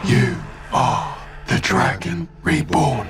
You are the Dragon Reborn.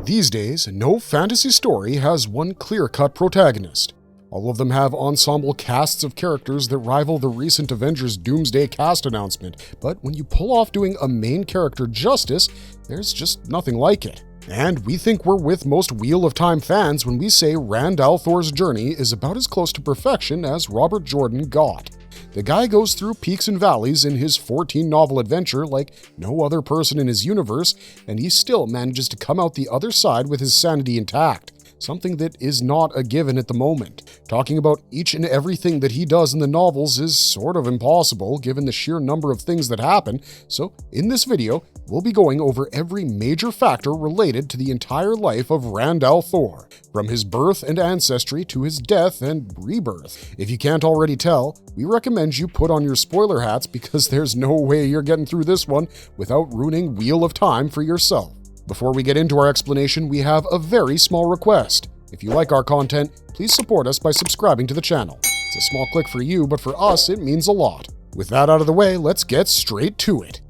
These days, no fantasy story has one clear-cut protagonist. All of them have ensemble casts of characters that rival the recent Avengers Doomsday cast announcement, but when you pull off doing a main character justice, there's just nothing like it. And we think we're with most Wheel of Time fans when we say Rand al Thor's journey is about as close to perfection as Robert Jordan got. The guy goes through peaks and valleys in his 14-novel adventure like no other person in his universe, and he still manages to come out the other side with his sanity intact, something that is not a given at the moment. Talking about each and everything that he does in the novels is sort of impossible given the sheer number of things that happen, so in this video, we'll be going over every major factor related to the entire life of Rand al Thor, from his birth and ancestry to his death and rebirth. If you can't already tell, we recommend you put on your spoiler hats because there's no way you're getting through this one without ruining Wheel of Time for yourself. Before we get into our explanation, we have a very small request. If you like our content, please support us by subscribing to the channel. It's a small click for you, but for us, it means a lot. With that out of the way, let's get straight to it.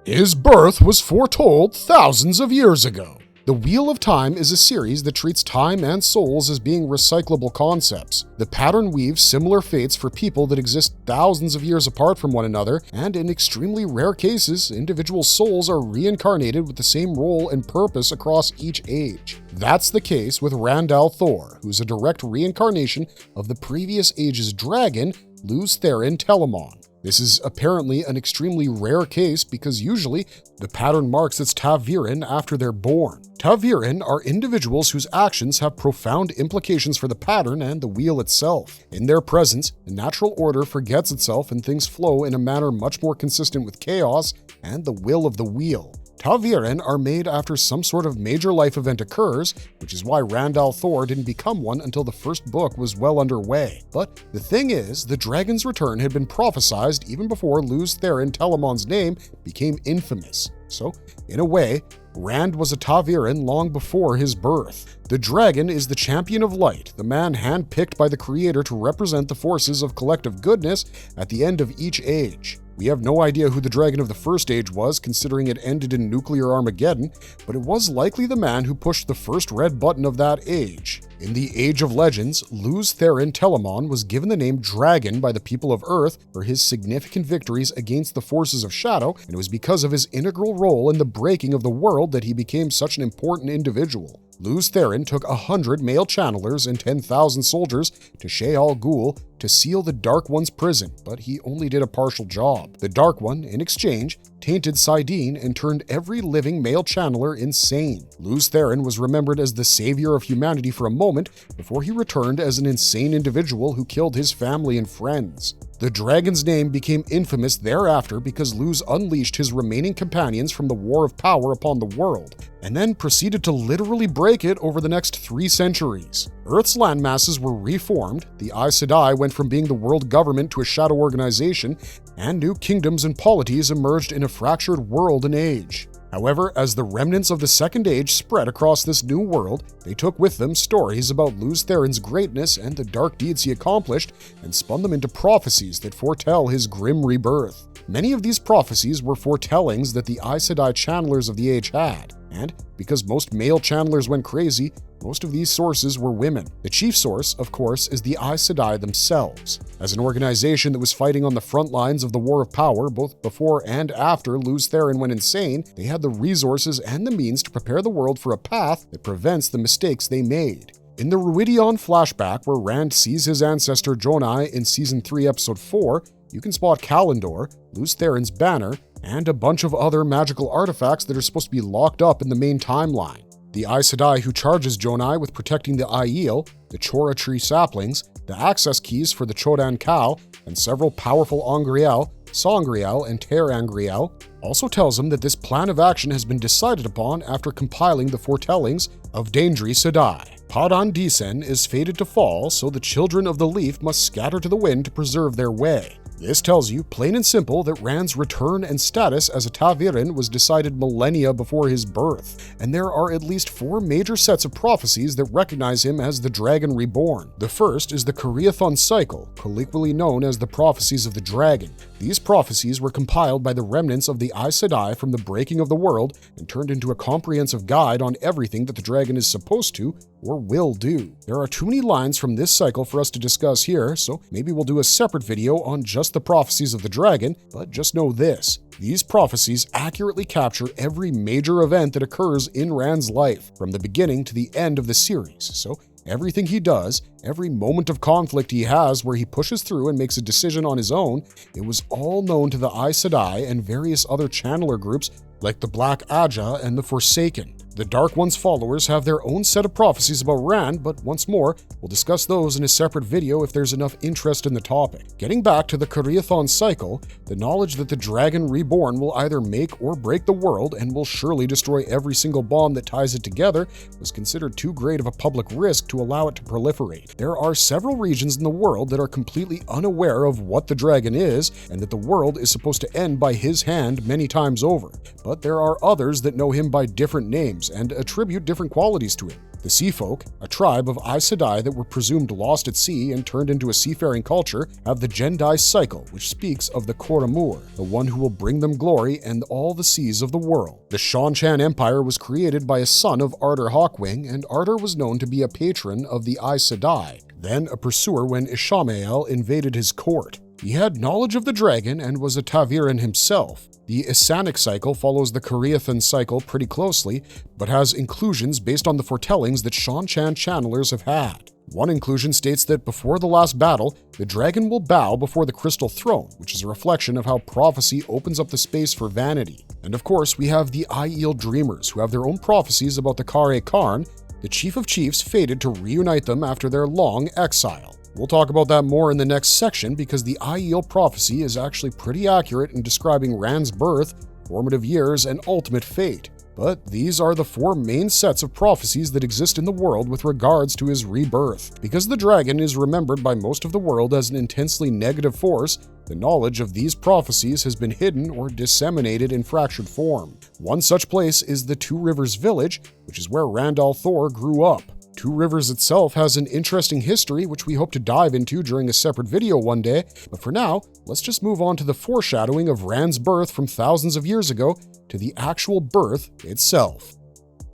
His birth was foretold thousands of years ago. The Wheel of Time is a series that treats time and souls as being recyclable concepts. The pattern weaves similar fates for people that exist thousands of years apart from one another, and in extremely rare cases, individual souls are reincarnated with the same role and purpose across each age. That's the case with Rand al Thor, who's a direct reincarnation of the previous age's dragon, Lews Therin Telamon. This is apparently an extremely rare case because usually the pattern marks its ta'virin after they're born. Ta'virin are individuals whose actions have profound implications for the pattern and the wheel itself. In their presence, the natural order forgets itself and things flow in a manner much more consistent with chaos and the will of the wheel. Ta'virin are made after some sort of major life event occurs, which is why Rand al Thor didn't become one until the first book was well underway. But the thing is, the dragon's return had been prophesized even before Lews Therin Telamon's name became infamous. So, in a way, Rand was a ta'virin long before his birth. The dragon is the champion of light, the man handpicked by the creator to represent the forces of collective goodness at the end of each age. We have no idea who the dragon of the first age was, considering it ended in nuclear Armageddon, but it was likely the man who pushed the first red button of that age. In the Age of Legends, Lews Therin Telamon was given the name Dragon by the people of Earth for his significant victories against the forces of Shadow, and it was because of his integral role in the breaking of the world that he became such an important individual. Lews Therin took 100 male channelers and 10,000 soldiers to Shayal Ghul to seal the Dark One's prison, but he only did a partial job. The Dark One, in exchange, tainted Saidin and turned every living male channeler insane. Lews Therin was remembered as the savior of humanity for a moment before he returned as an insane individual who killed his family and friends. The dragon's name became infamous thereafter because Lews unleashed his remaining companions from the War of Power upon the world, and then proceeded to literally break it over the next 3 centuries. Earth's landmasses were reformed, the Aes Sedai went from being the world government to a shadow organization, and new kingdoms and polities emerged in a fractured world and age. However, as the remnants of the Second Age spread across this new world, they took with them stories about Lews Therin's greatness and the dark deeds he accomplished, and spun them into prophecies that foretell his grim rebirth. Many of these prophecies were foretellings that the Aes Sedai channelers of the age had, and because most male channelers went crazy, most of these sources were women. The chief source, of course, is the Aes Sedai themselves. As an organization that was fighting on the front lines of the War of Power, both before and after Lews Therin went insane, they had the resources and the means to prepare the world for a path that prevents the mistakes they made. In the Ruidion flashback where Rand sees his ancestor Jonai in Season 3, Episode 4, you can spot Kalendor, Lews Therin's banner, and a bunch of other magical artifacts that are supposed to be locked up in the main timeline. The Aes Sedai who charges Jonai with protecting the Aiel, the Chora tree saplings, the access keys for the Chodan Kal, and several powerful Angriel, Sangriel, and Ter Angriel, also tells him that this plan of action has been decided upon after compiling the foretellings of Daendri Sedai. Padan Disen is fated to fall, so the children of the leaf must scatter to the wind to preserve their way. This tells you, plain and simple, that Rand's return and status as a ta'veren was decided millennia before his birth, and there are at least 4 major sets of prophecies that recognize him as the Dragon Reborn. The first is the Kariathon cycle, colloquially known as the Prophecies of the Dragon. These prophecies were compiled by the remnants of the Aes Sedai from the breaking of the world and turned into a comprehensive guide on everything that the dragon is supposed to or will do. There are too many lines from this cycle for us to discuss here, so maybe we'll do a separate video on just the prophecies of the dragon, but just know this. These prophecies accurately capture every major event that occurs in Rand's life, from the beginning to the end of the series, so everything he does, every moment of conflict he has where he pushes through and makes a decision on his own, it was all known to the Aes Sedai and various other channeler groups like the Black Aja and the Forsaken. The Dark One's followers have their own set of prophecies about Rand, but once more, we'll discuss those in a separate video if there's enough interest in the topic. Getting back to the Kariathon cycle, the knowledge that the Dragon Reborn will either make or break the world and will surely destroy every single bond that ties it together was considered too great of a public risk to allow it to proliferate. There are several regions in the world that are completely unaware of what the dragon is and that the world is supposed to end by his hand many times over, but there are others that know him by different names and attribute different qualities to him. The Sea Folk, a tribe of Aes Sedai that were presumed lost at sea and turned into a seafaring culture, have the Jendai cycle, which speaks of the Koramur, the one who will bring them glory and all the seas of the world. The Shan-Chan Empire was created by a son of Artur Hawkwing, and Artur was known to be a patron of the Aes Sedai, then a pursuer when Ishamael invaded his court. He had knowledge of the dragon and was a ta'veren himself. The Isanic cycle follows the Kariathon cycle pretty closely, but has inclusions based on the foretellings that Shan-Chan channelers have had. One inclusion states that before the last battle, the dragon will bow before the Crystal Throne, which is a reflection of how prophecy opens up the space for vanity. And of course, we have the Aiel Dreamers, who have their own prophecies about the Kare Karn, the Chief of Chiefs fated to reunite them after their long exile. We'll talk about that more in the next section because the Aiel prophecy is actually pretty accurate in describing Rand's birth, formative years, and ultimate fate. But these are the 4 main sets of prophecies that exist in the world with regards to his rebirth. Because the dragon is remembered by most of the world as an intensely negative force, the knowledge of these prophecies has been hidden or disseminated in fractured form. One such place is the Two Rivers Village, which is where Rand al Thor grew up. Two Rivers itself has an interesting history which we hope to dive into during a separate video one day, but for now, let's just move on to the foreshadowing of Rand's birth from thousands of years ago to the actual birth itself.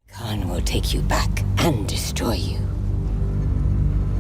Khan will take you back and destroy you.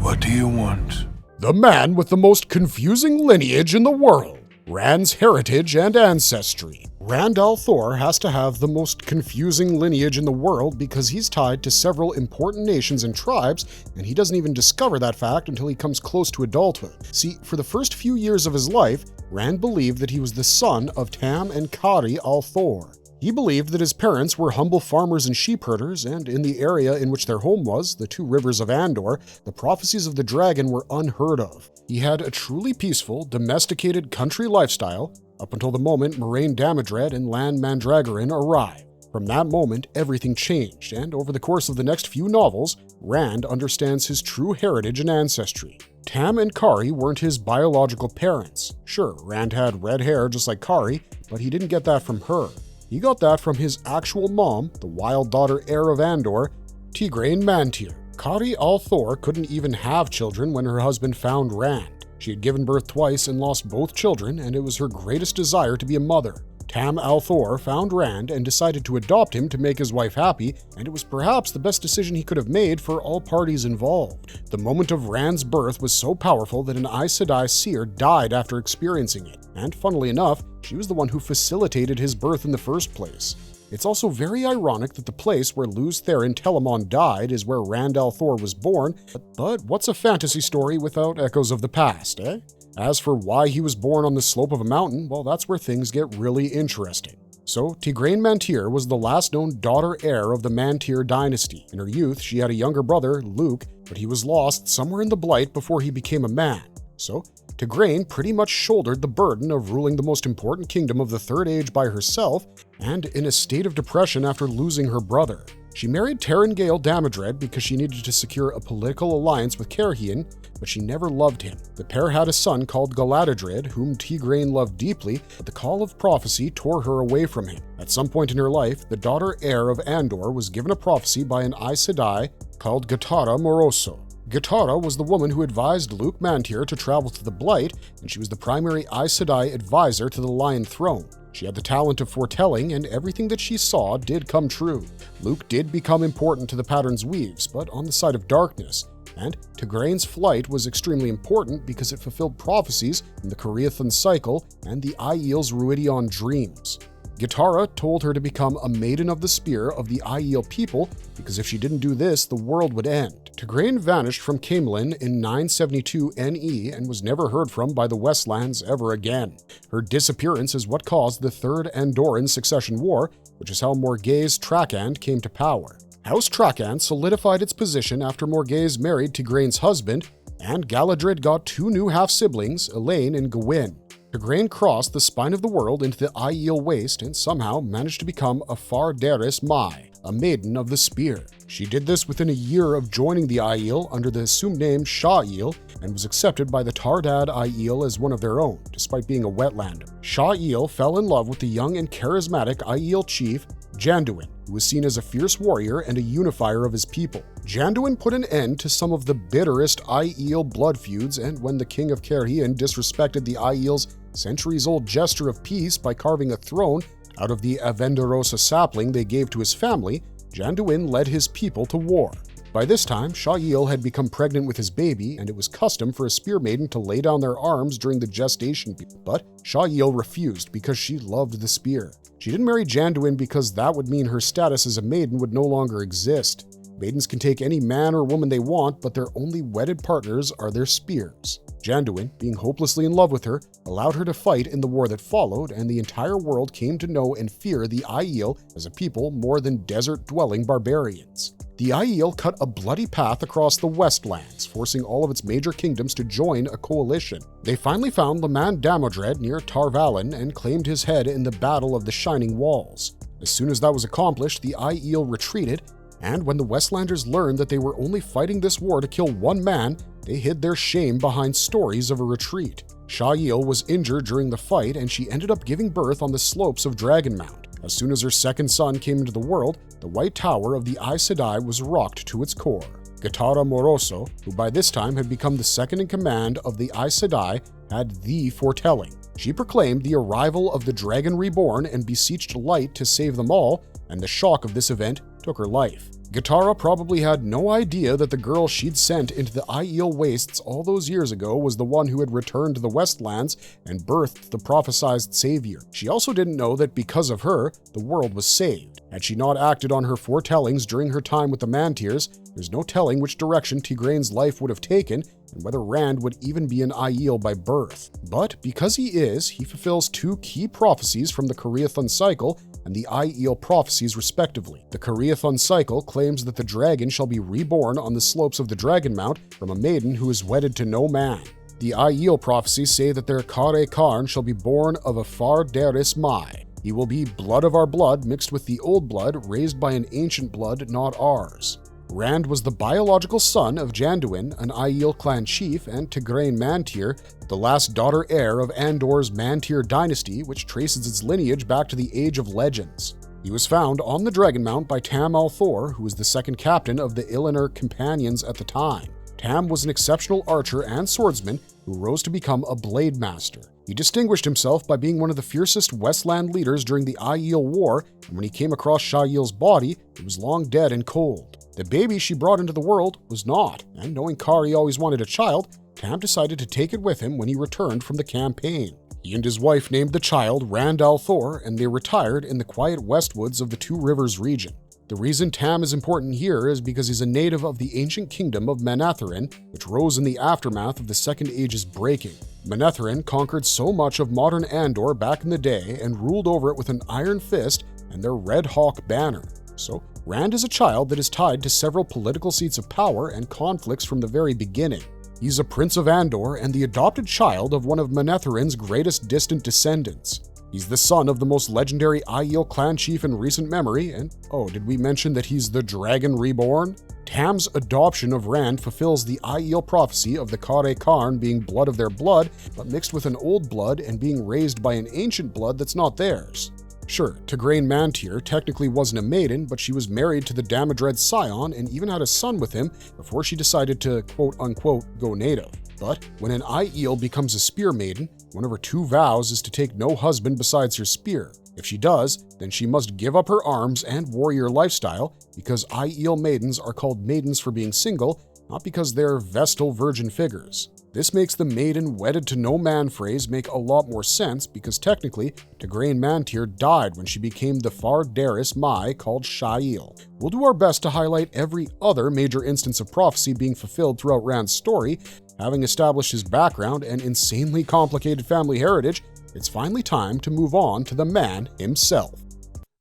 What do you want? The man with the most confusing lineage in the world. Rand's heritage and ancestry. Rand al Thor has to have the most confusing lineage in the world because he's tied to several important nations and tribes, and he doesn't even discover that fact until he comes close to adulthood. See, for the first few years of his life, Rand believed that he was the son of Tam and Kari al Thor. He believed that his parents were humble farmers and sheep herders, and in the area in which their home was, the Two Rivers of Andor, the prophecies of the dragon were unheard of. He had a truly peaceful, domesticated country lifestyle up until the moment Moraine Damodred and Lan Mandragoran arrived. From that moment, everything changed, and over the course of the next few novels, Rand understands his true heritage and ancestry. Tam and Kari weren't his biological parents. Sure, Rand had red hair just like Kari, but he didn't get that from her. He got that from his actual mom, the wild daughter heir of Andor, Tigraine Mantir. Kari al Thor couldn't even have children when her husband found Rand. She had given birth twice and lost both children, and it was her greatest desire to be a mother. Tam al Thor found Rand and decided to adopt him to make his wife happy, and it was perhaps the best decision he could have made for all parties involved. The moment of Rand's birth was so powerful that an Aes Sedai seer died after experiencing it, and funnily enough, she was the one who facilitated his birth in the first place. It's also very ironic that the place where Luz Theron Telamon died is where Rand al Thor was born, but what's a fantasy story without echoes of the past, eh? As for why he was born on the slope of a mountain, well, that's where things get really interesting. So, Tigraine Mantir was the last known daughter heir of the Mantir dynasty. In her youth, she had a younger brother, Luke, but he was lost somewhere in the Blight before he became a man. So, Tigraine pretty much shouldered the burden of ruling the most important kingdom of the Third Age by herself, and in a state of depression after losing her brother. She married Taryn Gale Damodred because she needed to secure a political alliance with Carhian, but she never loved him. The pair had a son called Galadriel, whom Tigraine loved deeply, but the call of prophecy tore her away from him. At some point in her life, the daughter heir of Andor was given a prophecy by an Aes Sedai called Gitara Moroso. Gitara was the woman who advised Luke Mantyr to travel to the Blight, and she was the primary Aes Sedai advisor to the Lion Throne. She had the talent of foretelling, and everything that she saw did come true. Luke did become important to the Pattern's Weaves, but on the side of darkness, and Tigraine's flight was extremely important because it fulfilled prophecies in the Koreathon cycle and the Aiel's Ruidion dreams. Gitara told her to become a Maiden of the Spear of the Aiel people, because if she didn't do this, the world would end. Tigraine vanished from Camelin in 972 NE and was never heard from by the Westlands ever again. Her disappearance is what caused the Third Andoran Succession War, which is how Morgase Trakand came to power. House Trakand solidified its position after Morgase married Tigraine's husband, and Galadriel got two new half-siblings, Elaine and Gawyn. Tigraine crossed the spine of the world into the Aiel Waste and somehow managed to become a Fardaris Mai, a Maiden of the Spear. She did this within a year of joining the Aiel under the assumed name Sha'il, and was accepted by the Tardad Aiel as one of their own, despite being a wetlander. Sha'il fell in love with the young and charismatic Aiel chief, Janduin, who was seen as a fierce warrior and a unifier of his people. Janduin put an end to some of the bitterest Aiel blood feuds, and when the king of Cairhien disrespected the Aiel's centuries-old gesture of peace by carving a throne out of the Avendarosa sapling they gave to his family, Janduin led his people to war. By this time, Sha'il had become pregnant with his baby, and it was custom for a spear maiden to lay down their arms during the gestation period. But Sha'il refused because she loved the spear. She didn't marry Janduin because that would mean her status as a maiden would no longer exist. Maidens can take any man or woman they want, but their only wedded partners are their spears. Janduin, being hopelessly in love with her, allowed her to fight in the war that followed, and the entire world came to know and fear the Aiel as a people more than desert-dwelling barbarians. The Aiel cut a bloody path across the Westlands, forcing all of its major kingdoms to join a coalition. They finally found Leman Damodred near Tar-Valon and claimed his head in the Battle of the Shining Walls. As soon as that was accomplished, the Aiel retreated, and when the Westlanders learned that they were only fighting this war to kill one man, they hid their shame behind stories of a retreat. Sha'il was injured during the fight, and she ended up giving birth on the slopes of Dragonmount. As soon as her second son came into the world, the White Tower of the Aes Sedai was rocked to its core. Gitara Moroso, who by this time had become the second in command of the Aes Sedai, had the foretelling. She proclaimed the arrival of the Dragon Reborn and beseeched light to save them all, and the shock of this event took her life. Gitara probably had no idea that the girl she'd sent into the Aiel Wastes all those years ago was the one who had returned to the Westlands and birthed the prophesized savior. She also didn't know that because of her, the world was saved. Had she not acted on her foretellings during her time with the Mantyrs, there's no telling which direction Tigraine's life would have taken, and whether Rand would even be an Aiel by birth. But because he is, he fulfills two key prophecies from the Koreathon cycle and the Aiel prophecies respectively. The Koreathon cycle claims that the dragon shall be reborn on the slopes of the Dragonmount from a maiden who is wedded to no man. The Aiel prophecies say that their Kare Karn shall be born of a Fardaris Mai. He will be blood of our blood mixed with the old blood raised by an ancient blood not ours. Rand was the biological son of Janduin, an Aiel clan chief, and Tigraine Mantyr, the last daughter heir of Andor's Mantyr dynasty, which traces its lineage back to the Age of Legends. He was found on the Dragonmount by Tam al Thor, who was the second captain of the Illinar Companions at the time. Tam was an exceptional archer and swordsman who rose to become a blade master. He distinguished himself by being one of the fiercest Westland leaders during the Aiel War, and when he came across Sha'il's body, it was long dead and cold. The baby she brought into the world was not, and knowing Kari always wanted a child, Tam decided to take it with him when he returned from the campaign. He and his wife named the child Rand al Thor, and they retired in the quiet westwoods of the Two Rivers region. The reason Tam is important here is because he's a native of the ancient kingdom of Manetheren, which rose in the aftermath of the Second Age's breaking. Manetheren conquered so much of modern Andor back in the day and ruled over it with an iron fist and their Red Hawk banner. So, Rand is a child that is tied to several political seats of power and conflicts from the very beginning. He's a prince of Andor and the adopted child of one of Manetheren's greatest distant descendants. He's the son of the most legendary Aiel clan chief in recent memory, and oh, did we mention that he's the Dragon Reborn? Tam's adoption of Rand fulfills the Aiel prophecy of the Kare Karn being blood of their blood, but mixed with an old blood and being raised by an ancient blood that's not theirs. Sure, Tigraine Mantir technically wasn't a maiden, but she was married to the Damodred Scion and even had a son with him before she decided to quote-unquote go native. But when an Aiel becomes a spear maiden, one of her 2 vows is to take no husband besides her spear. If she does, then she must give up her arms and warrior lifestyle, because Aiel maidens are called maidens for being single, not because they're Vestal virgin figures. This makes the maiden wedded to no man phrase make a lot more sense, because technically, Tigraine Mantir died when she became the Fardaris Mai called Shail. We'll do our best to highlight every other major instance of prophecy being fulfilled throughout Rand's story. Having established his background and insanely complicated family heritage, it's finally time to move on to the man himself.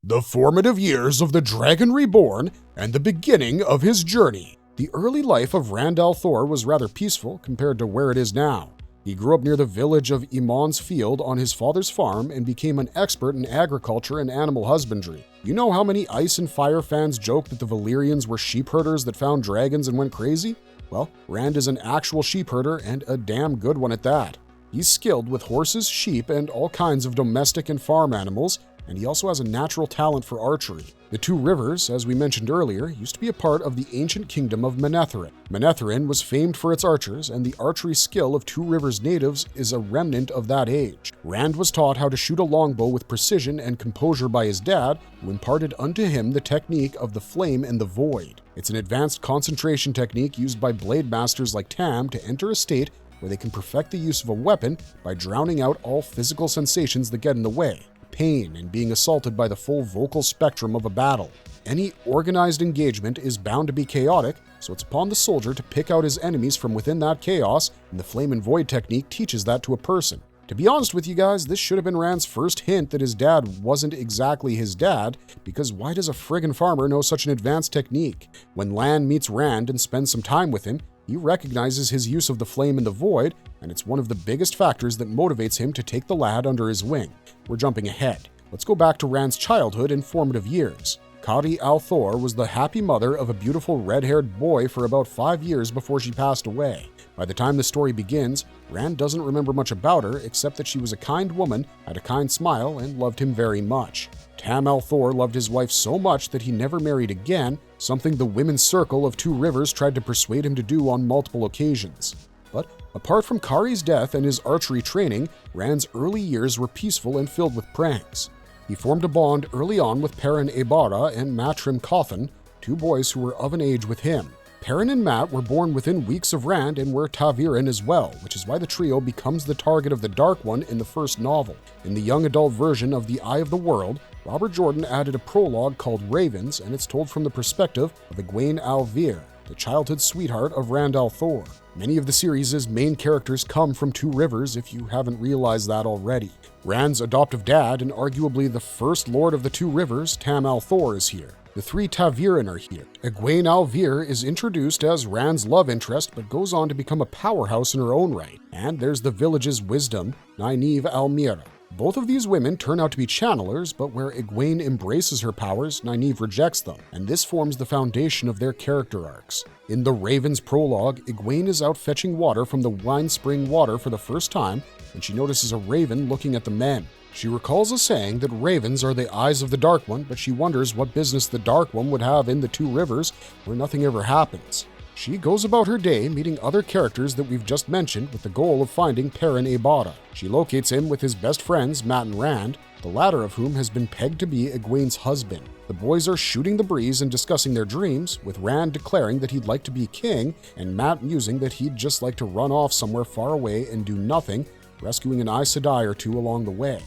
The formative years of the Dragon Reborn and the beginning of his journey. The early life of Rand al Thor was rather peaceful compared to where it is now. He grew up near the village of Iman's Field on his father's farm and became an expert in agriculture and animal husbandry. You know how many Ice and Fire fans joke that the Valyrians were sheep herders that found dragons and went crazy? Well, Rand is an actual sheep herder and a damn good one at that. He's skilled with horses, sheep, and all kinds of domestic and farm animals, and he also has a natural talent for archery. The 2 rivers, as we mentioned earlier, used to be a part of the ancient kingdom of Manetheren. Manetheren was famed for its archers, and the archery skill of 2 Rivers natives is a remnant of that age. Rand was taught how to shoot a longbow with precision and composure by his dad, who imparted unto him the technique of the flame and the void. It's an advanced concentration technique used by blade masters like Tam to enter a state where they can perfect the use of a weapon by drowning out all physical sensations that get in the way. Pain and being assaulted by the full vocal spectrum of a battle. Any organized engagement is bound to be chaotic, so it's upon the soldier to pick out his enemies from within that chaos, and the Flame and Void technique teaches that to a person. To be honest with you guys, this should have been Rand's first hint that his dad wasn't exactly his dad, because why does a friggin' farmer know such an advanced technique? When Lan meets Rand and spends some time with him, he recognizes his use of the Flame and the Void, and it's one of the biggest factors that motivates him to take the lad under his wing. We're jumping ahead. Let's go back to Rand's childhood and formative years. Rand al Thor was the happy mother of a beautiful red-haired boy for about 5 years before she passed away. By the time the story begins, Rand doesn't remember much about her except that she was a kind woman, had a kind smile, and loved him very much. Tam al Thor loved his wife so much that he never married again, something the women's circle of 2 Rivers tried to persuade him to do on multiple occasions. But apart from Kari's death and his archery training, Rand's early years were peaceful and filled with pranks. He formed a bond early on with Perrin Ebara and Matrim Cawthon, 2 boys who were of an age with him. Perrin and Matt were born within weeks of Rand and were Taviran as well, which is why the trio becomes the target of the Dark One in the first novel. In the young adult version of The Eye of the World, Robert Jordan added a prologue called Ravens, and it's told from the perspective of Egwene Alvir, the childhood sweetheart of Rand al Thor. Many of the series' main characters come from 2 Rivers, if you haven't realized that already. Rand's adoptive dad and arguably the first lord of the 2 Rivers, Tam al Thor, is here. The 3 Taviran are here. Egwene Alvir is introduced as Rand's love interest, but goes on to become a powerhouse in her own right. And there's the village's wisdom, Nynaeve Almira. Both of these women turn out to be channelers, but where Egwene embraces her powers, Nynaeve rejects them, and this forms the foundation of their character arcs. In the Raven's prologue, Egwene is out fetching water from the wine spring water for the first time, and she notices a raven looking at the men. She recalls a saying that ravens are the eyes of the Dark One, but she wonders what business the Dark One would have in the 2 Rivers, where nothing ever happens. She goes about her day meeting other characters that we've just mentioned with the goal of finding Perrin Ebara. She locates him with his best friends, Matt and Rand, the latter of whom has been pegged to be Egwene's husband. The boys are shooting the breeze and discussing their dreams, with Rand declaring that he'd like to be king, and Matt musing that he'd just like to run off somewhere far away and do nothing, rescuing an Aes Sedai or 2 along the way.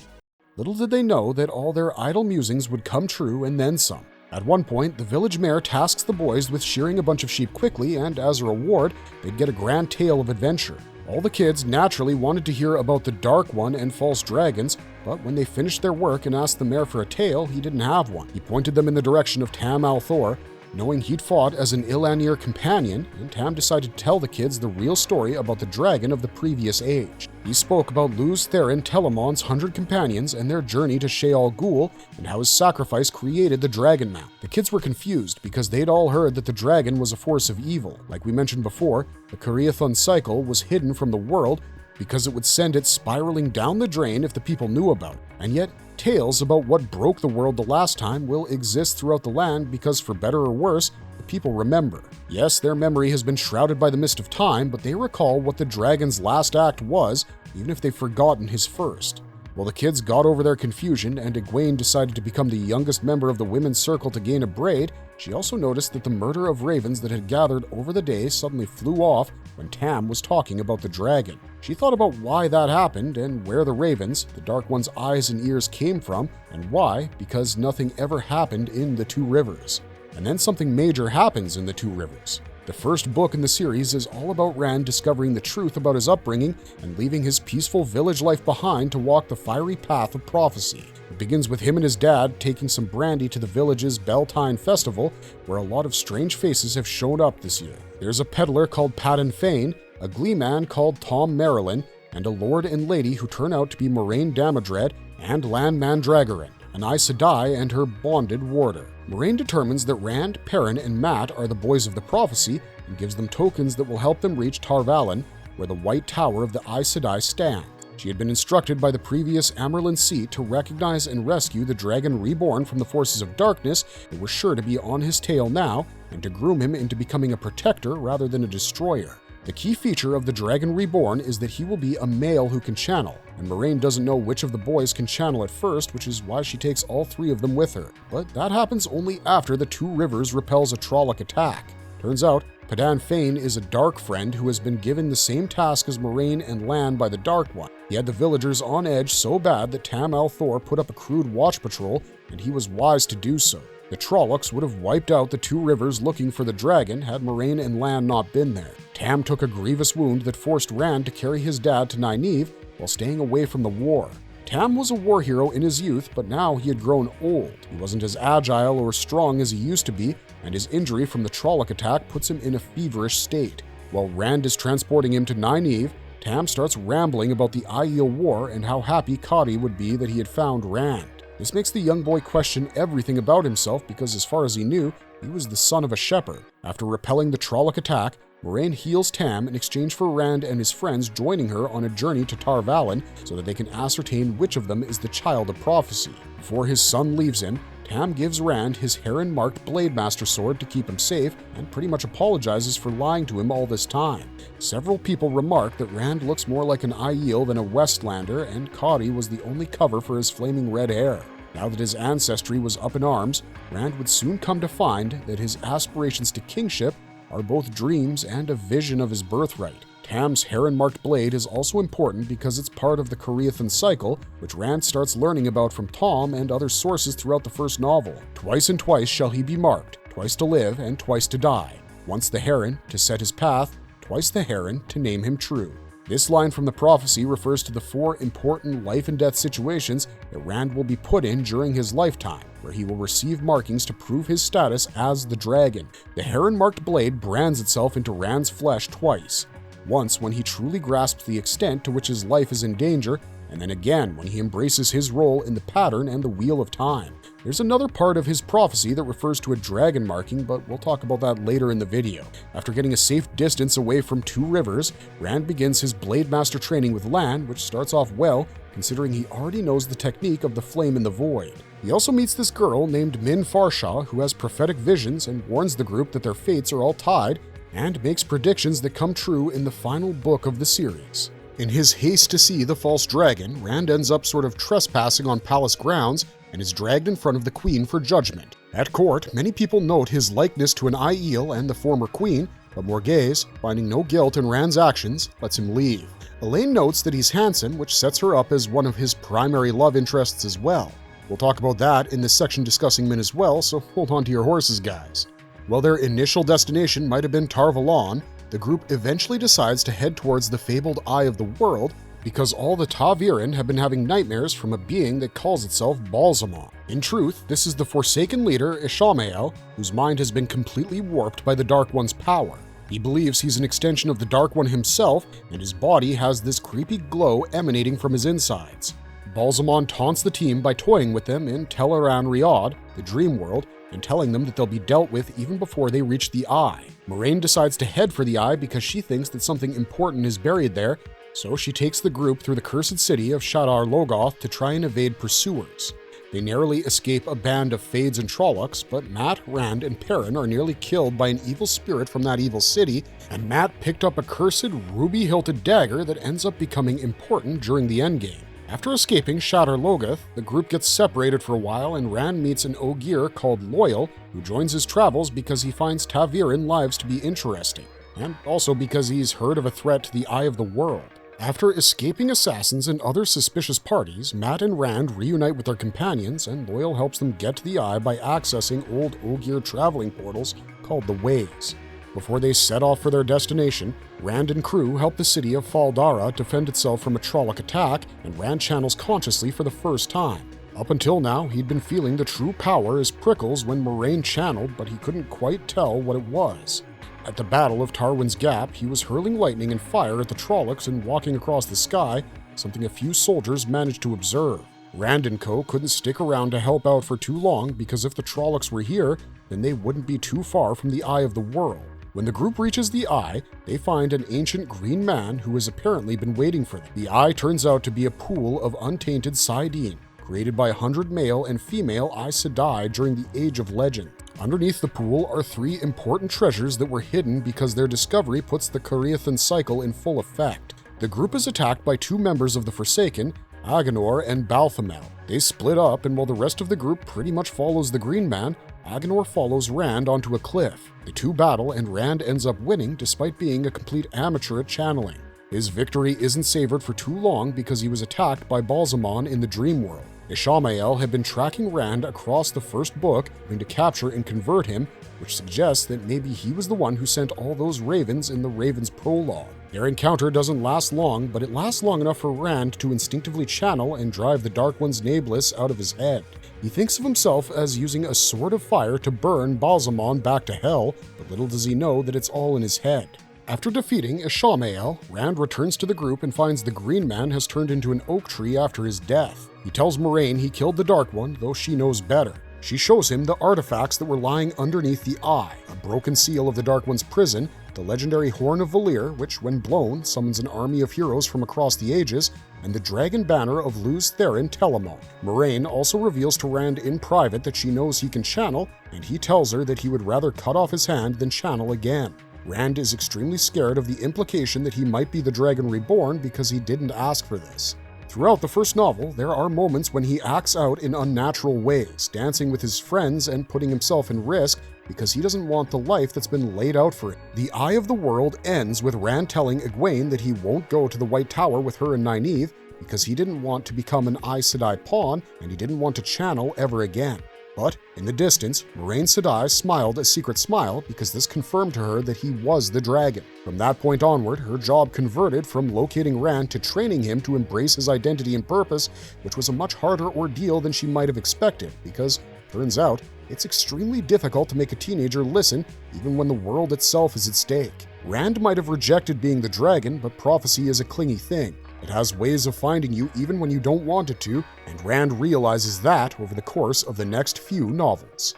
Little did they know that all their idle musings would come true and then some. At one point, the village mayor tasks the boys with shearing a bunch of sheep quickly, and as a reward, they'd get a grand tale of adventure. All the kids naturally wanted to hear about the Dark One and false dragons, but when they finished their work and asked the mayor for a tale, he didn't have one. He pointed them in the direction of Tam al Thor, knowing he'd fought as an Ilanir companion, and Tam decided to tell the kids the real story about the dragon of the previous age. He spoke about Luz Theron Telemon's 100 companions and their journey to Sheol Ghul, and how his sacrifice created the Dragon Mount. The kids were confused because they'd all heard that the dragon was a force of evil. Like we mentioned before, the Kariathon cycle was hidden from the world because it would send it spiraling down the drain if the people knew about it. And yet, tales about what broke the world the last time will exist throughout the land because, for better or worse, the people remember. Yes, their memory has been shrouded by the mist of time, but they recall what the dragon's last act was, even if they've forgotten his first. Well, the kids got over their confusion, and Egwene decided to become the youngest member of the women's circle to gain a braid. She also noticed that the murder of ravens that had gathered over the day suddenly flew off when Tam was talking about the dragon. She thought about why that happened and where the ravens, the Dark One's eyes and ears, came from, and why, because nothing ever happened in the Two Rivers. And then something major happens in the Two Rivers. The first book in the series is all about Rand discovering the truth about his upbringing and leaving his peaceful village life behind to walk the fiery path of prophecy. It begins with him and his dad taking some brandy to the village's Beltane festival, where a lot of strange faces have shown up this year. There's a peddler called Padan Fain, a glee man called Tom Marilyn, and a lord and lady who turn out to be Moraine Damodred and Lan Mandragoran, an Aes Sedai and her bonded warder. Moraine determines that Rand, Perrin, and Mat are the boys of the prophecy and gives them tokens that will help them reach Tar Valon, where the White Tower of the Aes Sedai stand. She had been instructed by the previous Amerlin seat to recognize and rescue the dragon reborn from the forces of darkness that were sure to be on his tail now, and to groom him into becoming a protector rather than a destroyer. The key feature of the Dragon Reborn is that he will be a male who can channel, and Moraine doesn't know which of the boys can channel at first, which is why she takes all three of them with her. But that happens only after the Two Rivers repels a Trolloc attack. Turns out, Padan Fain is a Dark Friend who has been given the same task as Moraine and Lan by the Dark One. He had the villagers on edge so bad that Tam al Thor put up a crude watch patrol, and he was wise to do so. The Trollocs would have wiped out the Two Rivers looking for the dragon had Moraine and Lan not been there. Tam took a grievous wound that forced Rand to carry his dad to Nynaeve while staying away from the war. Tam was a war hero in his youth, but now he had grown old. He wasn't as agile or strong as he used to be, and his injury from the Trolloc attack puts him in a feverish state. While Rand is transporting him to Nynaeve, Tam starts rambling about the Aiel War and how happy Cady would be that he had found Rand. This makes the young boy question everything about himself because, as far as he knew, he was the son of a shepherd. After repelling the Trolloc attack, Moraine heals Tam in exchange for Rand and his friends joining her on a journey to Tar Valon so that they can ascertain which of them is the child of prophecy. Before his son leaves him, Tam gives Rand his heron-marked Blademaster sword to keep him safe and pretty much apologizes for lying to him all this time. Several people remark that Rand looks more like an Aiel than a Westlander, and Cady was the only cover for his flaming red hair. Now that his ancestry was up in arms, Rand would soon come to find that his aspirations to kingship are both dreams and a vision of his birthright. Tam's heron-marked blade is also important because it's part of the Kariathon cycle, which Rand starts learning about from Tom and other sources throughout the first novel. Twice and twice shall he be marked, twice to live and twice to die. Once the heron, to set his path, twice the heron, to name him true. This line from the prophecy refers to the 4 important life and death situations that Rand will be put in during his lifetime, where he will receive markings to prove his status as the dragon. The heron-marked blade brands itself into Rand's flesh twice. Once when he truly grasps the extent to which his life is in danger, and then again when he embraces his role in the pattern and the wheel of time. There's another part of his prophecy that refers to a dragon marking, but we'll talk about that later in the video. After getting a safe distance away from Two Rivers, Rand begins his Blademaster training with Lan, which starts off well, considering he already knows the technique of the Flame in the Void. He also meets this girl named Min Farshaw, who has prophetic visions and warns the group that their fates are all tied, and makes predictions that come true in the final book of the series. In his haste to see the false dragon, Rand ends up sort of trespassing on palace grounds and is dragged in front of the queen for judgment. At court, many people note his likeness to an Aiel and the former queen, but Morghese, finding no guilt in Rand's actions, lets him leave. Elaine notes that he's handsome, which sets her up as one of his primary love interests as well. We'll talk about that in this section discussing Min as well, so hold on to your horses, guys. While their initial destination might have been Tar Valon, the group eventually decides to head towards the fabled Eye of the World, because all the Ta'virin have been having nightmares from a being that calls itself Balsamon. In truth, this is the Forsaken leader, Ishamael, whose mind has been completely warped by the Dark One's power. He believes he's an extension of the Dark One himself, and his body has this creepy glow emanating from his insides. Balsamon taunts the team by toying with them in Teleran Riyadh, the dream world, and telling them that they'll be dealt with even before they reach the Eye. Moraine decides to head for the Eye because she thinks that something important is buried there, so she takes the group through the cursed city of Shadar Logoth to try and evade pursuers. They narrowly escape a band of Fades and Trollocs, but Matt, Rand, and Perrin are nearly killed by an evil spirit from that evil city, and Matt picked up a cursed ruby-hilted dagger that ends up becoming important during the endgame. After escaping Shadar Logoth, the group gets separated for a while, and Rand meets an Ogier called Loyal, who joins his travels because he finds Ta'virin lives to be interesting, and also because he's heard of a threat to the Eye of the World. After escaping assassins and other suspicious parties, Matt and Rand reunite with their companions, and Loyal helps them get to the Eye by accessing old Ogier traveling portals called the Ways. Before they set off for their destination, Rand and crew help the city of Faldara defend itself from a Trolloc attack, and Rand channels consciously for the first time. Up until now, he'd been feeling the true power as prickles when Moraine channeled, but he couldn't quite tell what it was. At the Battle of Tarwin's Gap, he was hurling lightning and fire at the Trollocs and walking across the sky, something a few soldiers managed to observe. Rand and co. couldn't stick around to help out for too long because if the Trollocs were here, then they wouldn't be too far from the Eye of the World. When the group reaches the Eye, they find an ancient green man who has apparently been waiting for them. The Eye turns out to be a pool of untainted Saidin, created by 100 male and female Aes Sedai during the Age of Legend. Underneath the pool are 3 important treasures that were hidden because their discovery puts the Cariathan cycle in full effect. The group is attacked by 2 members of the Forsaken, Agenor and Balthamel. They split up, and while the rest of the group pretty much follows the Green Man, Agenor follows Rand onto a cliff. The 2 battle, and Rand ends up winning despite being a complete amateur at channeling. His victory isn't savored for too long because he was attacked by Balsamon in the Dream World. Ishamael had been tracking Rand across the first book, hoping to capture and convert him, which suggests that maybe he was the one who sent all those ravens in the Ravens prologue. Their encounter doesn't last long, but it lasts long enough for Rand to instinctively channel and drive the Dark One's Nameless out of his head. He thinks of himself as using a sword of fire to burn Balsamon back to hell, but little does he know that it's all in his head. After defeating Ishamael, Rand returns to the group and finds the Green Man has turned into an oak tree after his death. He tells Moraine he killed the Dark One, though she knows better. She shows him the artifacts that were lying underneath the Eye, a broken seal of the Dark One's prison, the legendary Horn of Valir, which, when blown, summons an army of heroes from across the ages, and the dragon banner of Luz Therin Telamon. Moraine also reveals to Rand in private that she knows he can channel, and he tells her that he would rather cut off his hand than channel again. Rand is extremely scared of the implication that he might be the Dragon Reborn because he didn't ask for this. Throughout the first novel, there are moments when he acts out in unnatural ways, dancing with his friends and putting himself in risk because he doesn't want the life that's been laid out for him. The Eye of the World ends with Rand telling Egwene that he won't go to the White Tower with her and Nynaeve because he didn't want to become an Aes Sedai pawn and he didn't want to channel ever again. But in the distance, Moraine Sedai smiled a secret smile because this confirmed to her that he was the dragon. From that point onward, her job converted from locating Rand to training him to embrace his identity and purpose, which was a much harder ordeal than she might have expected because, turns out, it's extremely difficult to make a teenager listen even when the world itself is at stake. Rand might have rejected being the dragon, but prophecy is a clingy thing. It has ways of finding you even when you don't want it to, and Rand realizes that over the course of the next few novels.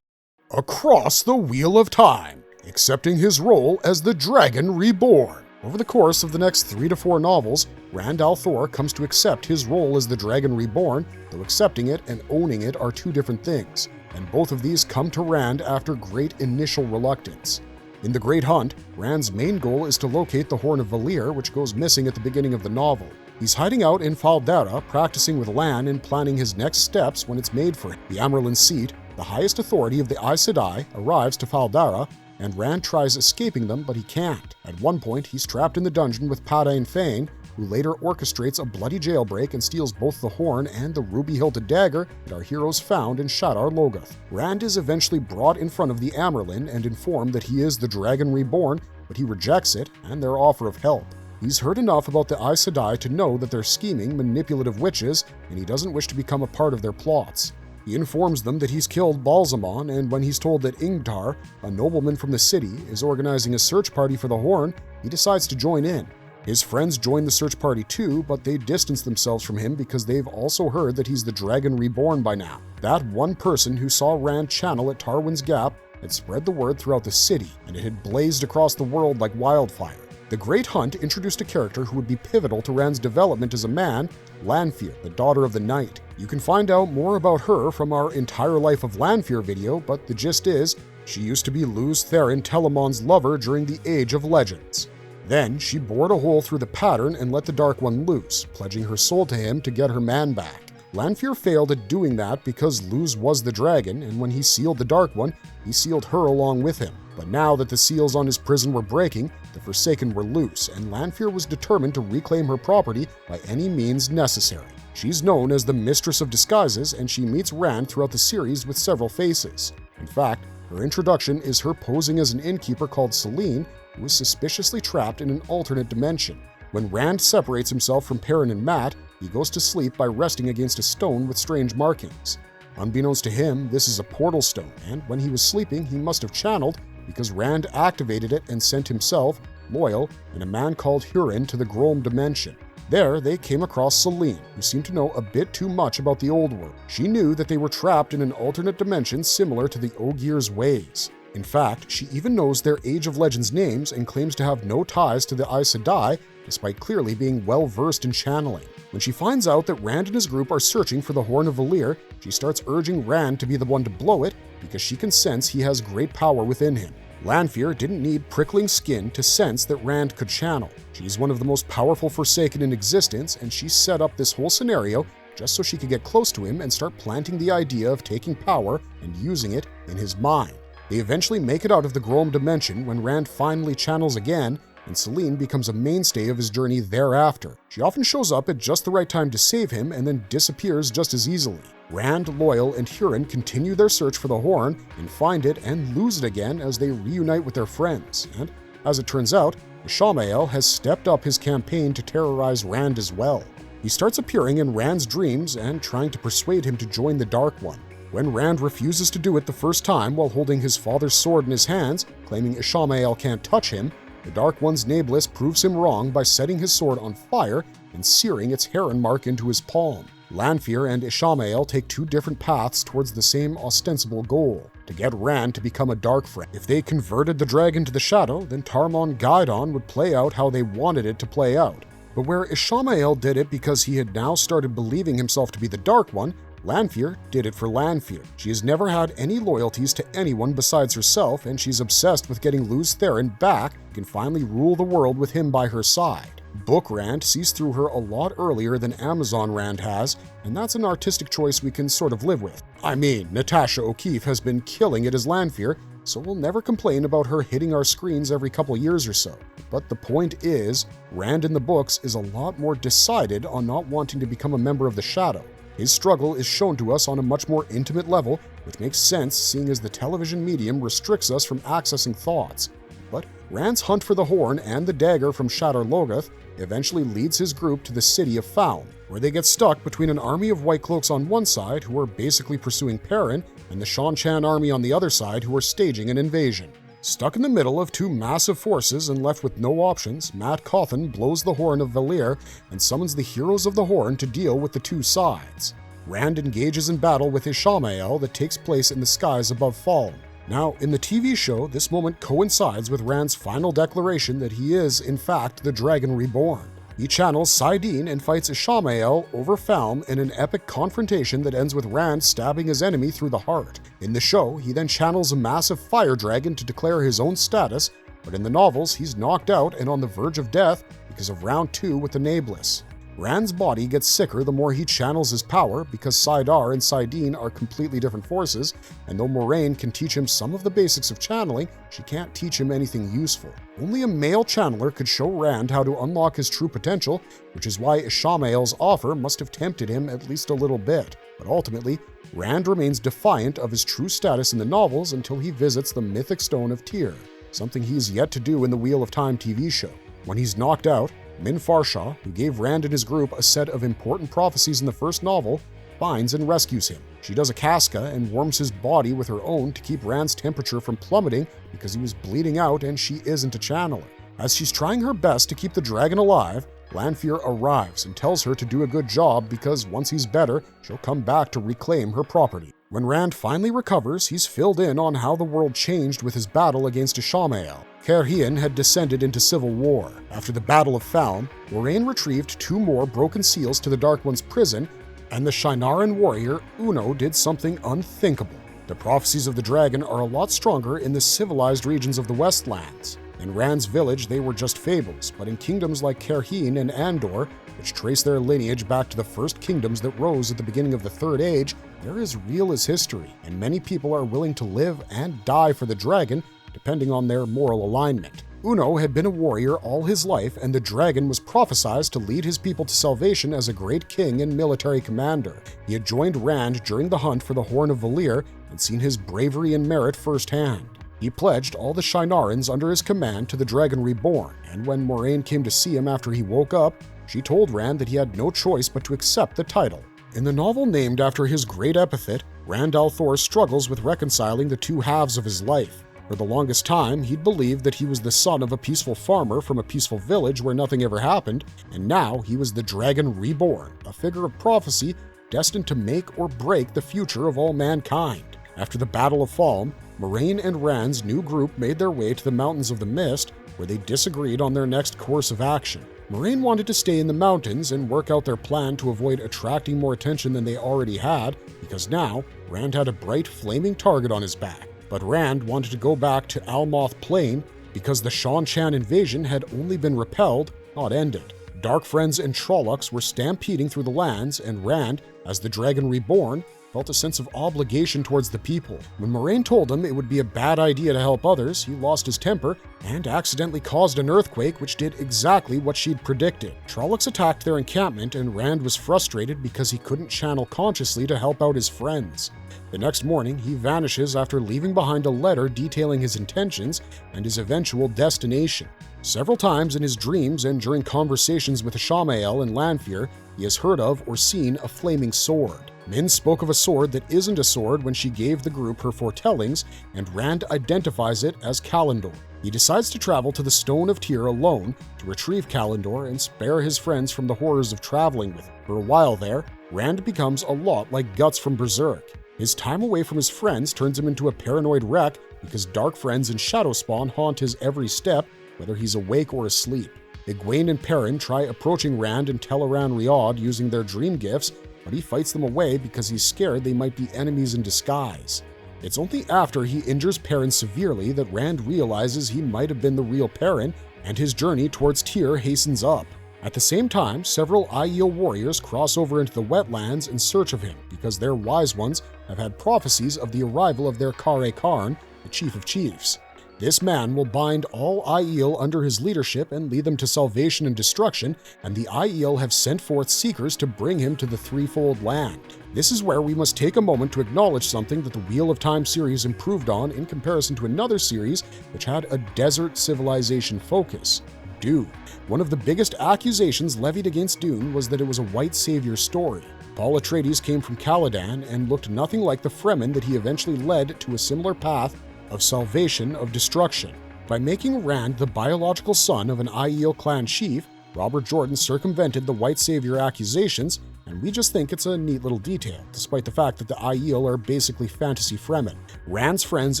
Across the Wheel of Time, accepting his role as the Dragon Reborn. Over the course of the next 3 to 4 novels, Rand al Thor comes to accept his role as the Dragon Reborn, though accepting it and owning it are 2 different things, and both of these come to Rand after great initial reluctance. In The Great Hunt, Rand's main goal is to locate the Horn of Valir, which goes missing at the beginning of the novel. He's hiding out in Faldara, practicing with Lan and planning his next steps when it's made for him. The Amyrlin seat, the highest authority of the Aes Sedai, arrives to Faldara, and Rand tries escaping them, but he can't. At one point, he's trapped in the dungeon with Padain Thane, who later orchestrates a bloody jailbreak and steals both the horn and the ruby-hilted dagger that our heroes found in Shadar Logoth. Rand is eventually brought in front of the Amyrlin and informed that he is the Dragon Reborn, but he rejects it and their offer of help. He's heard enough about the Aes Sedai to know that they're scheming, manipulative witches, and he doesn't wish to become a part of their plots. He informs them that he's killed Balsamon, and when he's told that Ingtar, a nobleman from the city, is organizing a search party for the Horn, he decides to join in. His friends join the search party too, but they distance themselves from him because they've also heard that he's the Dragon Reborn by now. That one person who saw Rand channel at Tarwin's Gap had spread the word throughout the city, and it had blazed across the world like wildfire. The Great Hunt introduced a character who would be pivotal to Rand's development as a man, Lanfear, the Daughter of the Night. You can find out more about her from our Entire Life of Lanfear video, but the gist is, she used to be Luz Theron Telamon's lover during the Age of Legends. Then, she bored a hole through the pattern and let the Dark One loose, pledging her soul to him to get her man back. Lanfear failed at doing that because Luz was the dragon, and when he sealed the Dark One, he sealed her along with him. But now that the seals on his prison were breaking, the Forsaken were loose, and Lanfear was determined to reclaim her property by any means necessary. She's known as the Mistress of Disguises, and she meets Rand throughout the series with several faces. In fact, her introduction is her posing as an innkeeper called Selene, who is suspiciously trapped in an alternate dimension. When Rand separates himself from Perrin and Mat, he goes to sleep by resting against a stone with strange markings. Unbeknownst to him, this is a portal stone, and when he was sleeping, he must have channeled because Rand activated it and sent himself, Loyal, and a man called Hurin to the Grom dimension. There, they came across Selene, who seemed to know a bit too much about the old world. She knew that they were trapped in an alternate dimension similar to the Ogier's ways. In fact, she even knows their Age of Legends names and claims to have no ties to the Aes Sedai, despite clearly being well-versed in channeling. When she finds out that Rand and his group are searching for the Horn of Valir, she starts urging Rand to be the one to blow it because she can sense he has great power within him. Lanfear didn't need prickling skin to sense that Rand could channel. She's one of the most powerful Forsaken in existence, and she set up this whole scenario just so she could get close to him and start planting the idea of taking power and using it in his mind. They eventually make it out of the Grom dimension when Rand finally channels again, and Selene becomes a mainstay of his journey thereafter. She often shows up at just the right time to save him and then disappears just as easily. Rand, Loyal, and Hurin continue their search for the Horn and find it and lose it again as they reunite with their friends. And, as it turns out, Ishamael has stepped up his campaign to terrorize Rand as well. He starts appearing in Rand's dreams and trying to persuade him to join the Dark One. When Rand refuses to do it the first time while holding his father's sword in his hands, claiming Ishamael can't touch him, the Dark One's Nameless proves him wrong by setting his sword on fire and searing its heron mark into his palm. Lanfear and Ishamael take two different paths towards the same ostensible goal, to get Rand to become a Dark Friend. If they converted the dragon to the Shadow, then Tarmon Gaidon would play out how they wanted it to play out. But where Ishamael did it because he had now started believing himself to be the Dark One, Lanfear did it for Lanfear. She has never had any loyalties to anyone besides herself, and she's obsessed with getting Luz Theron back and can finally rule the world with him by her side. Book Rand sees through her a lot earlier than Amazon Rand has, and that's an artistic choice we can sort of live with. I mean, Natasha O'Keeffe has been killing it as Lanfear, so we'll never complain about her hitting our screens every couple years or so. But the point is, Rand in the books is a lot more decided on not wanting to become a member of the Shadow. His struggle is shown to us on a much more intimate level, which makes sense seeing as the television medium restricts us from accessing thoughts. But Rand's hunt for the Horn and the dagger from Shadar Logoth eventually leads his group to the city of Falme, where they get stuck between an army of White Cloaks on one side who are basically pursuing Perrin, and the Shan-Chan army on the other side who are staging an invasion. Stuck in the middle of two massive forces and left with no options, Mat Cauthon blows the Horn of Valir and summons the Heroes of the Horn to deal with the two sides. Rand engages in battle with Ishamael that takes place in the skies above Falme. Now, in the TV show, this moment coincides with Rand's final declaration that he is, in fact, the Dragon Reborn. He channels saidin and fights Ishamael over Falme in an epic confrontation that ends with Rand stabbing his enemy through the heart. In the show, he then channels a massive fire dragon to declare his own status, but in the novels, he's knocked out and on the verge of death because of round 2 with the Nameless. Rand's body gets sicker the more he channels his power because saidar and saidin are completely different forces, and though Moraine can teach him some of the basics of channeling, she can't teach him anything useful. Only a male channeler could show Rand how to unlock his true potential, which is why Ishamael's offer must have tempted him at least a little bit. But ultimately, Rand remains defiant of his true status in the novels until he visits the mythic stone of Tyr, something he's yet to do in the Wheel of Time TV show. When he's knocked out, Min Farshaw, who gave Rand and his group a set of important prophecies in the first novel, finds and rescues him. She does a Casca and warms his body with her own to keep Rand's temperature from plummeting because he was bleeding out and she isn't a channeler. As she's trying her best to keep the dragon alive, Lanfear arrives and tells her to do a good job because once he's better, she'll come back to reclaim her property. When Rand finally recovers, he's filled in on how the world changed with his battle against Ishamael. Caerhien had descended into civil war. After the Battle of Falme, Moiraine retrieved 2 more broken seals to the Dark One's prison, and the Shienaran warrior Uno did something unthinkable. The prophecies of the dragon are a lot stronger in the civilized regions of the Westlands. In Rand's village, they were just fables, but in kingdoms like Caerhien and Andor, which trace their lineage back to the first kingdoms that rose at the beginning of the Third Age, they're as real as history, and many people are willing to live and die for the dragon, depending on their moral alignment. Uno had been a warrior all his life, and the dragon was prophesied to lead his people to salvation as a great king and military commander. He had joined Rand during the hunt for the Horn of Valyr and seen his bravery and merit firsthand. He pledged all the Shienarans under his command to the Dragon Reborn, and when Moiraine came to see him after he woke up, she told Rand that he had no choice but to accept the title. In the novel named after his great epithet, Rand al Thor struggles with reconciling the 2 halves of his life. For the longest time, he'd believed that he was the son of a peaceful farmer from a peaceful village where nothing ever happened, and now he was the Dragon Reborn, a figure of prophecy destined to make or break the future of all mankind. After the Battle of Falme, Moiraine and Rand's new group made their way to the Mountains of the Mist, where they disagreed on their next course of action. Moiraine wanted to stay in the mountains and work out their plan to avoid attracting more attention than they already had, because now Rand had a bright, flaming target on his back. But Rand wanted to go back to Almoth Plain because the Shan-Chan invasion had only been repelled, not ended. Dark Friends and Trollocs were stampeding through the lands, and Rand, as the Dragon Reborn, felt a sense of obligation towards the people. When Moiraine told him it would be a bad idea to help others, he lost his temper and accidentally caused an earthquake which did exactly what she'd predicted. Trollocs attacked their encampment, and Rand was frustrated because he couldn't channel consciously to help out his friends. The next morning, he vanishes after leaving behind a letter detailing his intentions and his eventual destination. Several times in his dreams and during conversations with Ishamael and Lanfear, he has heard of or seen a flaming sword. Min spoke of a sword that isn't a sword when she gave the group her foretellings, and Rand identifies it as Callandor. He decides to travel to the Stone of Tyr alone to retrieve Callandor and spare his friends from the horrors of traveling with him. For a while there, Rand becomes a lot like Guts from Berserk. His time away from his friends turns him into a paranoid wreck because Dark Friends and Shadowspawn haunt his every step, whether he's awake or asleep. Egwene and Perrin try approaching Rand and Teleran Riad using their dream gifts, but he fights them away because he's scared they might be enemies in disguise. It's only after he injures Perrin severely that Rand realizes he might have been the real Perrin, and his journey towards Tyr hastens up. At the same time, several Aiel warriors cross over into the wetlands in search of him because their wise ones have had prophecies of the arrival of their Kare Karn, the Chief of Chiefs. This man will bind all Aiel under his leadership and lead them to salvation and destruction, and the Aiel have sent forth seekers to bring him to the Threefold Land. This is where we must take a moment to acknowledge something that the Wheel of Time series improved on in comparison to another series which had a desert civilization focus, Dune. One of the biggest accusations levied against Dune was that it was a white savior story. Paul Atreides came from Caladan and looked nothing like the Fremen that he eventually led to a similar path of salvation of destruction. By making Rand the biological son of an Aiel clan chief, Robert Jordan circumvented the white savior accusations, and we just think it's a neat little detail, despite the fact that the Aiel are basically fantasy Fremen. Rand's friends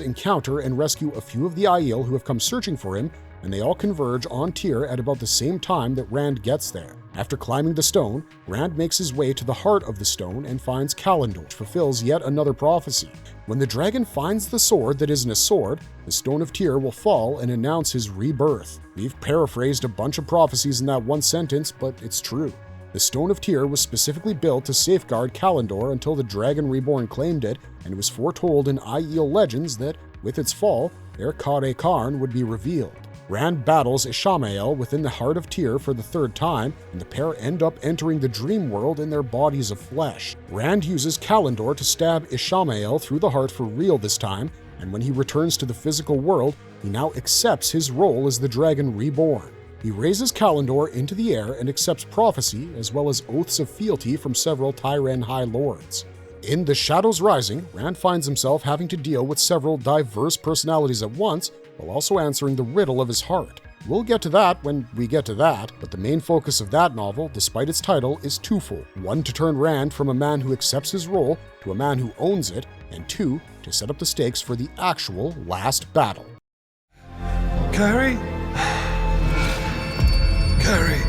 encounter and rescue a few of the Aiel who have come searching for him, and they all converge on Tyr at about the same time that Rand gets there. After climbing the stone, Rand makes his way to the heart of the stone and finds Callandor, which fulfills yet another prophecy. When the dragon finds the sword that isn't a sword, the Stone of Tyr will fall and announce his rebirth. We've paraphrased a bunch of prophecies in that one sentence, but it's true. The Stone of Tyr was specifically built to safeguard Callandor until the Dragon Reborn claimed it, and it was foretold in Aiel legends that, with its fall, their Kare Karn would be revealed. Rand battles Ishamael within the heart of Tyr for the third time, and the pair end up entering the dream world in their bodies of flesh. Rand uses Callandor to stab Ishamael through the heart for real this time, and when he returns to the physical world, he now accepts his role as the Dragon Reborn. He raises Kalendor into the air and accepts prophecy as well as oaths of fealty from several Tyran High Lords. In The Shadows Rising, Rand finds himself having to deal with several diverse personalities at once while also answering the riddle of his heart. We'll get to that when we get to that, but the main focus of that novel, despite its title, is twofold. One, to turn Rand from a man who accepts his role to a man who owns it, and two, to set up the stakes for the actual last battle. Carrie? Carrie.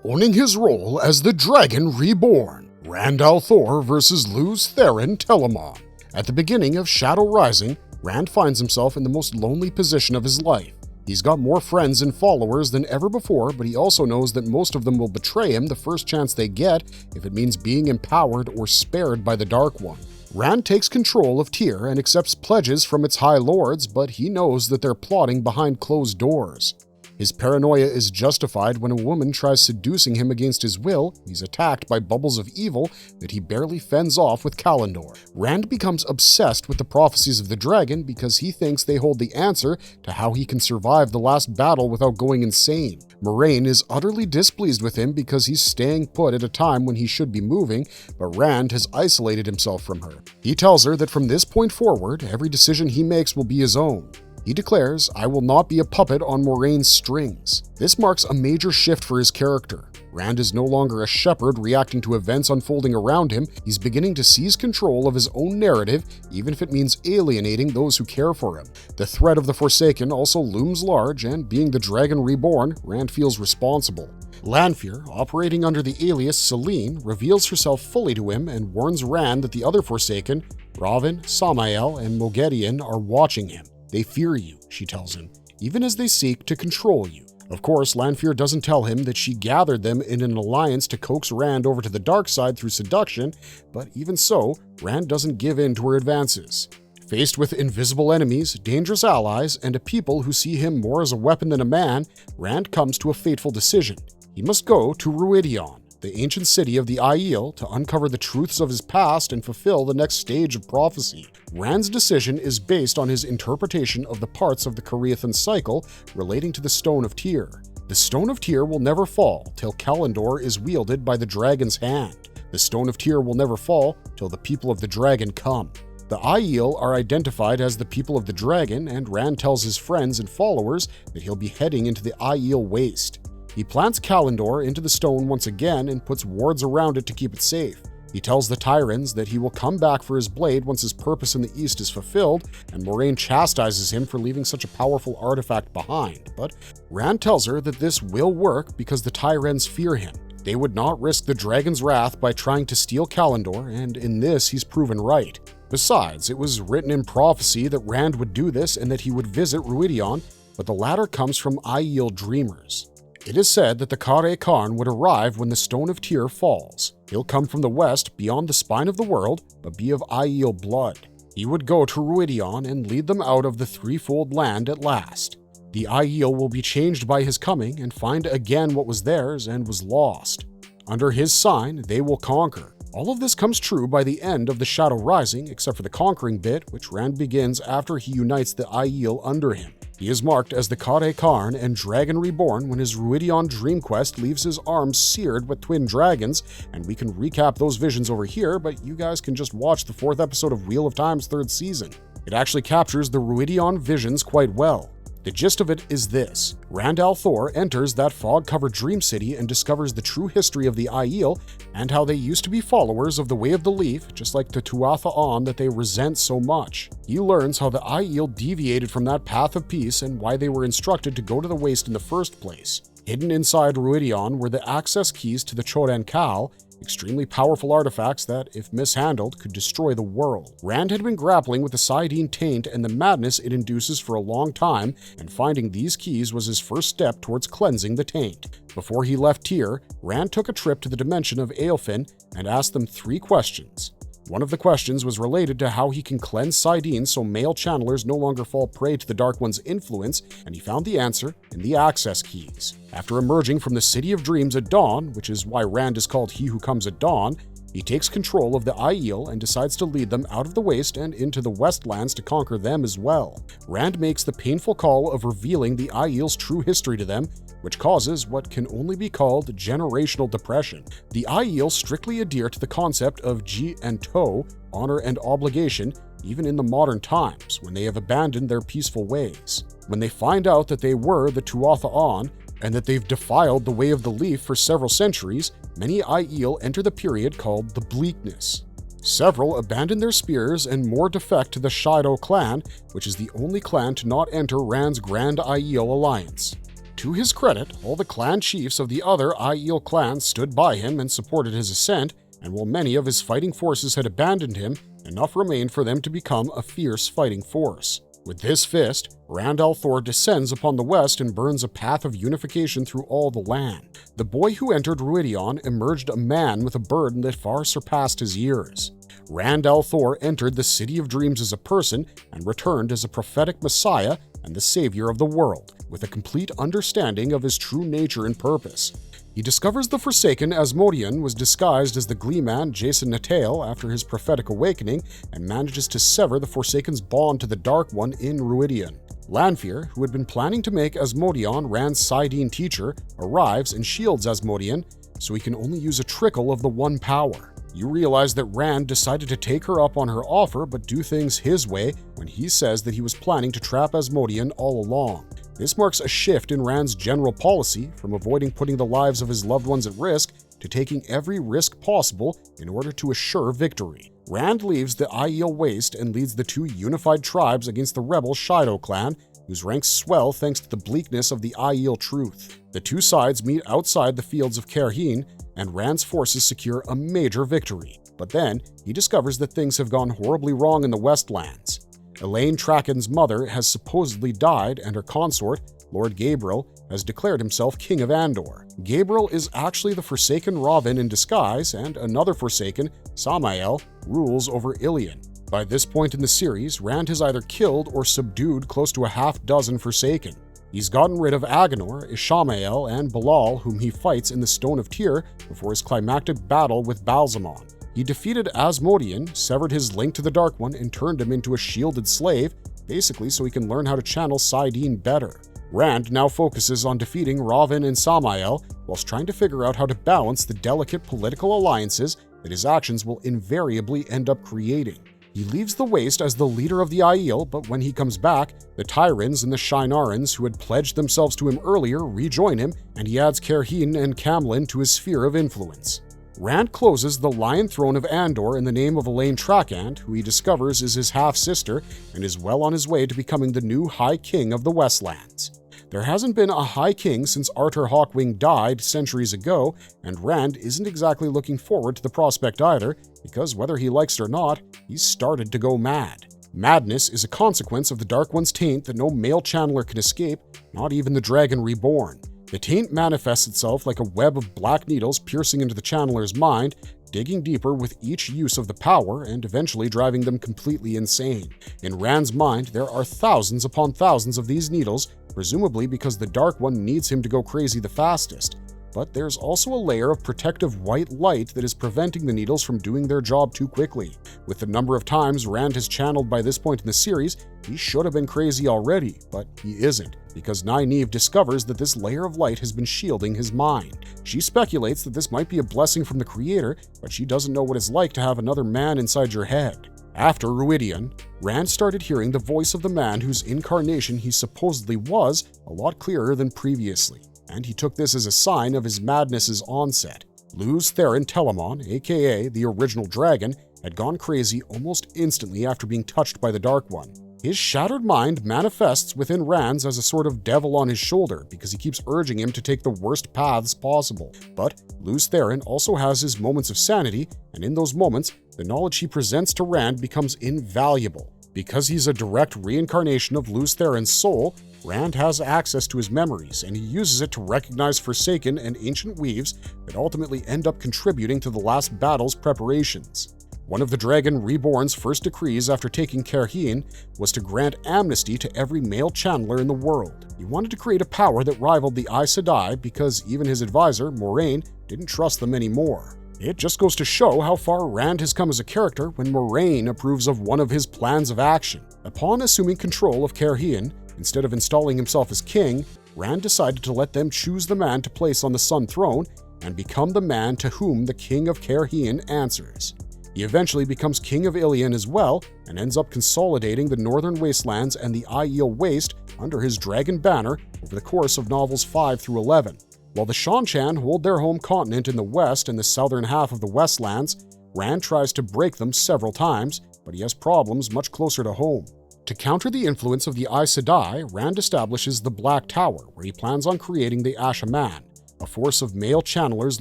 Owning his role as the Dragon Reborn, Rand al Thor versus Luz Theron Telamon. At the beginning of Shadow Rising, Rand finds himself in the most lonely position of his life. He's got more friends and followers than ever before, but he also knows that most of them will betray him the first chance they get if it means being empowered or spared by the Dark One. Rand takes control of Tyr and accepts pledges from its High Lords, but he knows that they're plotting behind closed doors. His paranoia is justified when a woman tries seducing him against his will. He's attacked by bubbles of evil that he barely fends off with Kalendor. Rand becomes obsessed with the prophecies of the dragon because he thinks they hold the answer to how he can survive the last battle without going insane. Moraine is utterly displeased with him because he's staying put at a time when he should be moving, but Rand has isolated himself from her. He tells her that from this point forward, every decision he makes will be his own. He declares, "I will not be a puppet on Moraine's strings." This marks a major shift for his character. Rand is no longer a shepherd reacting to events unfolding around him. He's beginning to seize control of his own narrative, even if it means alienating those who care for him. The threat of the Forsaken also looms large, and being the Dragon Reborn, Rand feels responsible. Lanfear, operating under the alias Selene, reveals herself fully to him and warns Rand that the other Forsaken, Ravin, Samael, and Moghedien, are watching him. They fear you, she tells him, even as they seek to control you. Of course, Lanfear doesn't tell him that she gathered them in an alliance to coax Rand over to the dark side through seduction, but even so, Rand doesn't give in to her advances. Faced with invisible enemies, dangerous allies, and a people who see him more as a weapon than a man, Rand comes to a fateful decision. He must go to Ruidion, the ancient city of the Aiel, to uncover the truths of his past and fulfill the next stage of prophecy. Rand's decision is based on his interpretation of the parts of the Cariathan cycle relating to the Stone of Tyr. The Stone of Tyr will never fall till Kalendor is wielded by the dragon's hand. The Stone of Tyr will never fall till the people of the dragon come. The Aiel are identified as the people of the dragon, and Rand tells his friends and followers that he'll be heading into the Aiel Waste. He plants Kalendor into the stone once again and puts wards around it to keep it safe. He tells the Tyrans that he will come back for his blade once his purpose in the East is fulfilled, and Moraine chastises him for leaving such a powerful artifact behind. But Rand tells her that this will work because the Tyrans fear him. They would not risk the dragon's wrath by trying to steal Kalendor, and in this he's proven right. Besides, it was written in prophecy that Rand would do this and that he would visit Ruidion, but the latter comes from Aiel dreamers. It is said that the Kare Karn would arrive when the Stone of Tyr falls. He'll come from the west, beyond the spine of the world, but be of Aiel blood. He would go to Ruidion and lead them out of the threefold land at last. The Aiel will be changed by his coming and find again what was theirs and was lost. Under his sign, they will conquer. All of this comes true by the end of the Shadow Rising, except for the conquering bit, which Rand begins after he unites the Aiel under him. He is marked as the Kare Karn and Dragon Reborn when his Ruidion dream quest leaves his arms seared with twin dragons, and we can recap those visions over here, but you guys can just watch the 4th episode of Wheel of Time's 3rd season. It actually captures the Ruidion visions quite well. The gist of it is this: Rand al Thor enters that fog-covered dream city and discovers the true history of the Aiel and how they used to be followers of the Way of the Leaf, just like the Tuatha An that they resent so much. He learns how the Aiel deviated from that path of peace and why they were instructed to go to the Waste in the first place. Hidden inside Ruidion were the access keys to the Chodan Kal, extremely powerful artifacts that, if mishandled, could destroy the world. Rand had been grappling with the Saidin taint and the madness it induces for a long time, and finding these keys was his first step towards cleansing the taint. Before he left Tyr, Rand took a trip to the dimension of Aelfin and asked them 3 questions. One of the questions was related to how he can cleanse Saidin so male channelers no longer fall prey to the Dark One's influence, and he found the answer in the access keys. After emerging from the City of Dreams at dawn, which is why Rand is called He Who Comes at Dawn, He takes control of the Aiel and decides to lead them out of the Waste and into the Westlands to conquer them as well. Rand makes the painful call of revealing the Aiel's true history to them, which causes what can only be called generational depression. The Aiel strictly adhere to the concept of ji and to, honor and obligation, even in the modern times, when they have abandoned their peaceful ways. When they find out that they were the Tuatha On, and that they've defiled the Way of the Leaf for several centuries, many Aiel enter the period called the Bleakness. Several abandon their spears and more defect to the Shaido clan, which is the only clan to not enter Rand's Grand Aiel alliance. To his credit, all the clan chiefs of the other Aiel clans stood by him and supported his ascent, and while many of his fighting forces had abandoned him, enough remained for them to become a fierce fighting force. With this fist, Rand al Thor descends upon the west and burns a path of unification through all the land. The boy who entered Ruidion emerged a man with a burden that far surpassed his years. Rand al Thor entered the City of Dreams as a person and returned as a prophetic messiah and the savior of the world, with a complete understanding of his true nature and purpose. He discovers the Forsaken Asmodean was disguised as the Gleeman Jason Natael after his prophetic awakening and manages to sever the Forsaken's bond to the Dark One in Ruidion. Lanfear, who had been planning to make Asmodean Rand's Sidene teacher, arrives and shields Asmodean, so he can only use a trickle of the One Power. You realize that Rand decided to take her up on her offer but do things his way when he says that he was planning to trap Asmodean all along. This marks a shift in Rand's general policy from avoiding putting the lives of his loved ones at risk to taking every risk possible in order to assure victory. Rand leaves the Aiel Waste and leads the two unified tribes against the rebel Shaido clan, whose ranks swell thanks to the bleakness of the Aiel truth. The two sides meet outside the fields of Kerheen, and Rand's forces secure a major victory. But then, he discovers that things have gone horribly wrong in the Westlands. Elaine Traken's mother has supposedly died, and her consort, Lord Gabriel, has declared himself King of Andor. Gabriel is actually the Forsaken Ravin in disguise, and another Forsaken, Samael, rules over Ilion. By this point in the series, Rand has either killed or subdued close to a half-dozen Forsaken. He's gotten rid of Agenor, Ishamael, and Balal, whom he fights in the Stone of Tyr before his climactic battle with Balsamon. He defeated Asmodean, severed his link to the Dark One, and turned him into a shielded slave, basically so he can learn how to channel Sidene better. Rand now focuses on defeating Ravin and Samael, whilst trying to figure out how to balance the delicate political alliances that his actions will invariably end up creating. He leaves the Waste as the leader of the Aiel, but when he comes back, the Tyrans and the Shinarans, who had pledged themselves to him earlier, rejoin him, and he adds Kerheen and Camlin to his sphere of influence. Rand closes the Lion Throne of Andor in the name of Elaine Trakand, who he discovers is his half-sister and is well on his way to becoming the new High King of the Westlands. There hasn't been a High King since Arthur Hawkwing died centuries ago, and Rand isn't exactly looking forward to the prospect either, because whether he likes it or not, he's started to go mad. Madness is a consequence of the Dark One's taint that no male channeler can escape, not even the Dragon Reborn. The taint manifests itself like a web of black needles piercing into the channeler's mind, digging deeper with each use of the power and eventually driving them completely insane. In Rand's mind, there are thousands upon thousands of these needles, presumably because the Dark One needs him to go crazy the fastest. But there's also a layer of protective white light that is preventing the needles from doing their job too quickly. With the number of times Rand has channeled by this point in the series, he should have been crazy already, but he isn't, because Nynaeve discovers that this layer of light has been shielding his mind. She speculates that this might be a blessing from the Creator, but she doesn't know what it's like to have another man inside your head. After Ruidion, Rand started hearing the voice of the man whose incarnation he supposedly was a lot clearer than previously, and he took this as a sign of his madness's onset. Lews Therin Telamon, aka the original dragon, had gone crazy almost instantly after being touched by the Dark One. His shattered mind manifests within Rand's as a sort of devil on his shoulder because he keeps urging him to take the worst paths possible. But Lews Therin also has his moments of sanity, and in those moments, the knowledge he presents to Rand becomes invaluable. Because he's a direct reincarnation of Lews Therin's soul, Rand has access to his memories, and he uses it to recognize Forsaken and ancient weaves that ultimately end up contributing to the last battle's preparations. One of the Dragon Reborn's first decrees after taking Kerheen was to grant amnesty to every male channeler in the world. He wanted to create a power that rivaled the Aes Sedai because even his advisor, Moraine, didn't trust them anymore. It just goes to show how far Rand has come as a character when Moiraine approves of one of his plans of action. Upon assuming control of Caerhien, instead of installing himself as king, Rand decided to let them choose the man to place on the Sun Throne and become the man to whom the King of Caerhien answers. He eventually becomes King of Ilion as well and ends up consolidating the Northern Wastelands and the Aiel Waste under his dragon banner over the course of novels 5 through 11. While the Seanchan hold their home continent in the west and the southern half of the Westlands, Rand tries to break them several times, but he has problems much closer to home. To counter the influence of the Aes Sedai, Rand establishes the Black Tower, where he plans on creating the Ashaman, a force of male channelers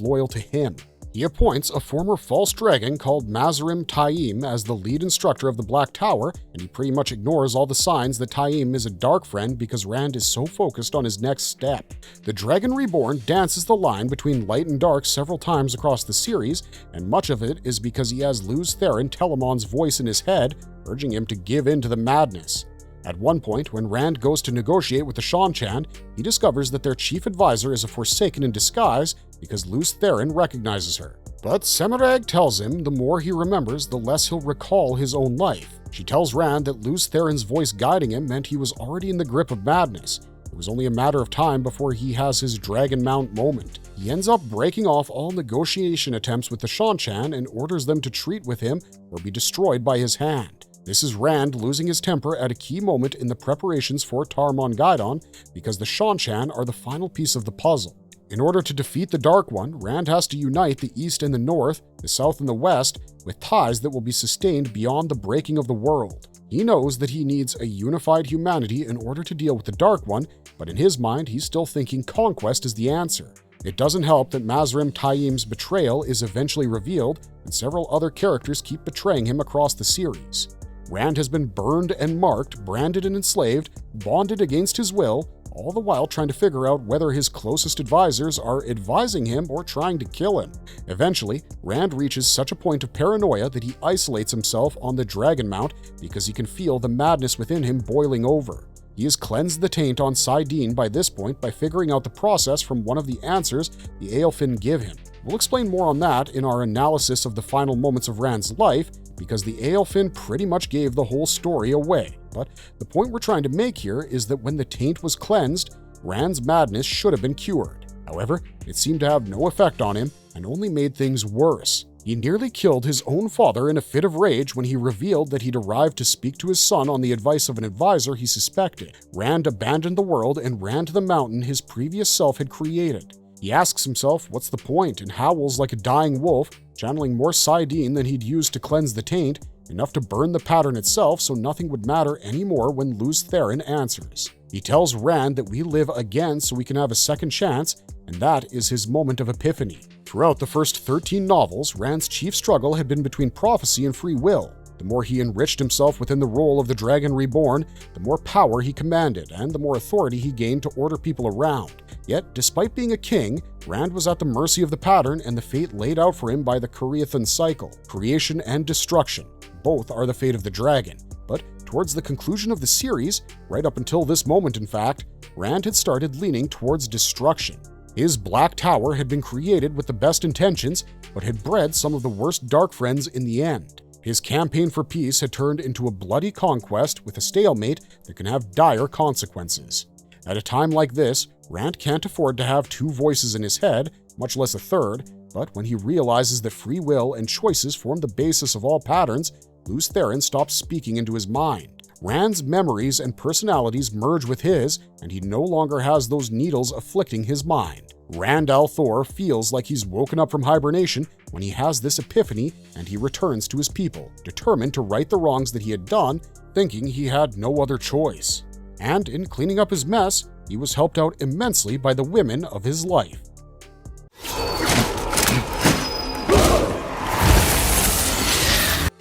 loyal to him. He appoints a former false dragon called Mazarim Taim as the lead instructor of the Black Tower, and he pretty much ignores all the signs that Taim is a dark friend because Rand is so focused on his next step. The Dragon Reborn dances the line between light and dark several times across the series, and much of it is because he has Lews Therin Telemon's voice in his head, urging him to give in to the madness. At one point, when Rand goes to negotiate with the Seanchan, he discovers that their chief advisor is a Forsaken in disguise because Lews Therin recognizes her. But Semirhage tells him the more he remembers, the less he'll recall his own life. She tells Rand that Lews Therin's voice guiding him meant he was already in the grip of madness. It was only a matter of time before he has his Dragon Mount moment. He ends up breaking off all negotiation attempts with the Seanchan and orders them to treat with him or be destroyed by his hand. This is Rand losing his temper at a key moment in the preparations for Tarmon Gaidon because the Seanchan are the final piece of the puzzle. In order to defeat the Dark One, Rand has to unite the East and the North, the South and the West, with ties that will be sustained beyond the breaking of the world. He knows that he needs a unified humanity in order to deal with the Dark One, but in his mind he's still thinking conquest is the answer. It doesn't help that Mazarim Taim's betrayal is eventually revealed, and several other characters keep betraying him across the series. Rand has been burned and marked, branded and enslaved, bonded against his will, all the while trying to figure out whether his closest advisors are advising him or trying to kill him. Eventually, Rand reaches such a point of paranoia that he isolates himself on the Dragon Mount because he can feel the madness within him boiling over. He has cleansed the taint on Saidin by this point by figuring out the process from one of the answers the Aelfin give him. We'll explain more on that in our analysis of the final moments of Rand's life, because the Aelfin pretty much gave the whole story away. But the point we're trying to make here is that when the taint was cleansed, Rand's madness should have been cured. However, it seemed to have no effect on him and only made things worse. He nearly killed his own father in a fit of rage when he revealed that he'd arrived to speak to his son on the advice of an advisor he suspected. Rand abandoned the world and ran to the mountain his previous self had created. He asks himself what's the point and howls like a dying wolf, channeling more Saidin than he'd used to cleanse the taint, enough to burn the pattern itself so nothing would matter anymore when Lews Therin answers. He tells Rand that we live again so we can have a second chance, and that is his moment of epiphany. Throughout the first 13 novels, Rand's chief struggle had been between prophecy and free will. The more he enriched himself within the role of the Dragon Reborn, the more power he commanded, and the more authority he gained to order people around. Yet, despite being a king, Rand was at the mercy of the pattern and the fate laid out for him by the Cariathan cycle. Creation and destruction. Both are the fate of the dragon. But towards the conclusion of the series, right up until this moment in fact, Rand had started leaning towards destruction. His Black Tower had been created with the best intentions, but had bred some of the worst dark friends in the end. His campaign for peace had turned into a bloody conquest with a stalemate that can have dire consequences. At a time like this, Rand can't afford to have two voices in his head, much less a third, but when he realizes that free will and choices form the basis of all patterns, Lews Therin stops speaking into his mind. Rand's memories and personalities merge with his, and he no longer has those needles afflicting his mind. Rand al Thor feels like he's woken up from hibernation when he has this epiphany, and he returns to his people, determined to right the wrongs that he had done, thinking he had no other choice. And in cleaning up his mess, he was helped out immensely by the women of his life.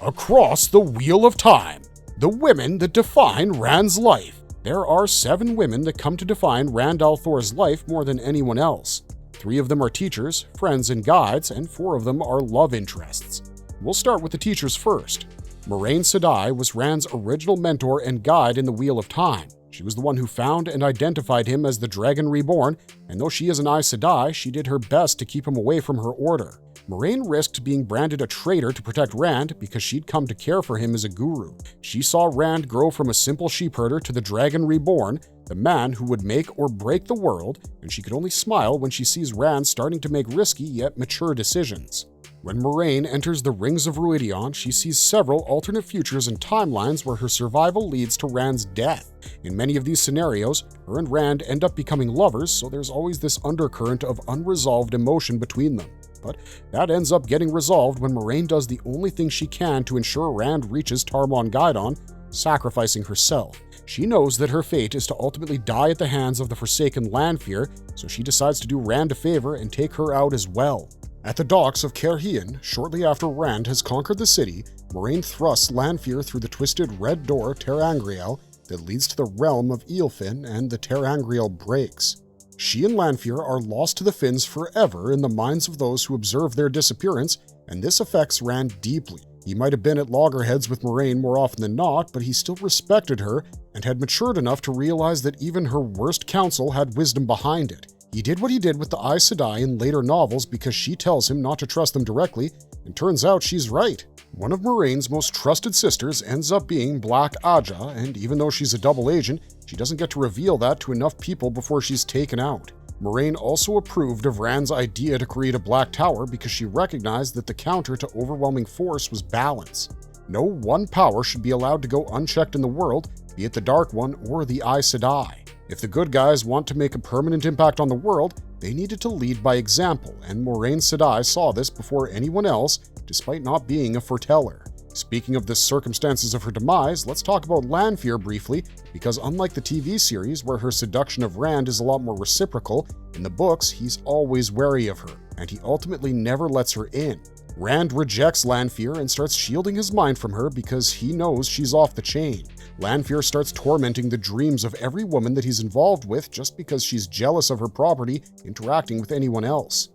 Across the Wheel of Time, the women that define Rand's life. There are 7 women that come to define Rand al Thor's life more than anyone else. 3 of them are teachers, friends, and guides, and 4 of them are love interests. We'll start with the teachers first. Moiraine Sedai was Rand's original mentor and guide in the Wheel of Time. She was the one who found and identified him as the Dragon Reborn, and though she is an Aes Sedai, she did her best to keep him away from her order. Moiraine risked being branded a traitor to protect Rand because she'd come to care for him as a guru. She saw Rand grow from a simple sheepherder to the dragon reborn, the man who would make or break the world, and she could only smile when she sees Rand starting to make risky yet mature decisions. When Moiraine enters the Rings of Ruidion, she sees several alternate futures and timelines where her survival leads to Rand's death. In many of these scenarios, her and Rand end up becoming lovers, so there's always this undercurrent of unresolved emotion between them. But that ends up getting resolved when Moiraine does the only thing she can to ensure Rand reaches Tarmon Gaidon, sacrificing herself. She knows that her fate is to ultimately die at the hands of the Forsaken Lanfear, so she decides to do Rand a favor and take her out as well. At the docks of Caerhien, shortly after Rand has conquered the city, Moiraine thrusts Lanfear through the twisted red door Terangriel that leads to the realm of Eilfin, and the Terangriel breaks. She and Lanfear are lost to the Finns forever in the minds of those who observe their disappearance, and this affects Rand deeply. He might have been at loggerheads with Moiraine more often than not, but he still respected her and had matured enough to realize that even her worst counsel had wisdom behind it. He did what he did with the Aes Sedai in later novels because she tells him not to trust them directly, and turns out she's right. One of Moiraine's most trusted sisters ends up being Black Aja, and even though she's a double agent, she doesn't get to reveal that to enough people before she's taken out. Moiraine also approved of Rand's idea to create a Black Tower because she recognized that the counter to overwhelming force was balance. No one power should be allowed to go unchecked in the world, be it the Dark One or the Aes Sedai. If the good guys want to make a permanent impact on the world, they needed to lead by example, and Moiraine Sedai saw this before anyone else, despite not being a foreteller. Speaking of the circumstances of her demise, let's talk about Lanfear briefly, because unlike the TV series, where her seduction of Rand is a lot more reciprocal, in the books he's always wary of her, and he ultimately never lets her in. Rand rejects Lanfear and starts shielding his mind from her because he knows she's off the chain. Lanfear starts tormenting the dreams of every woman that he's involved with just because she's jealous of her property interacting with anyone else.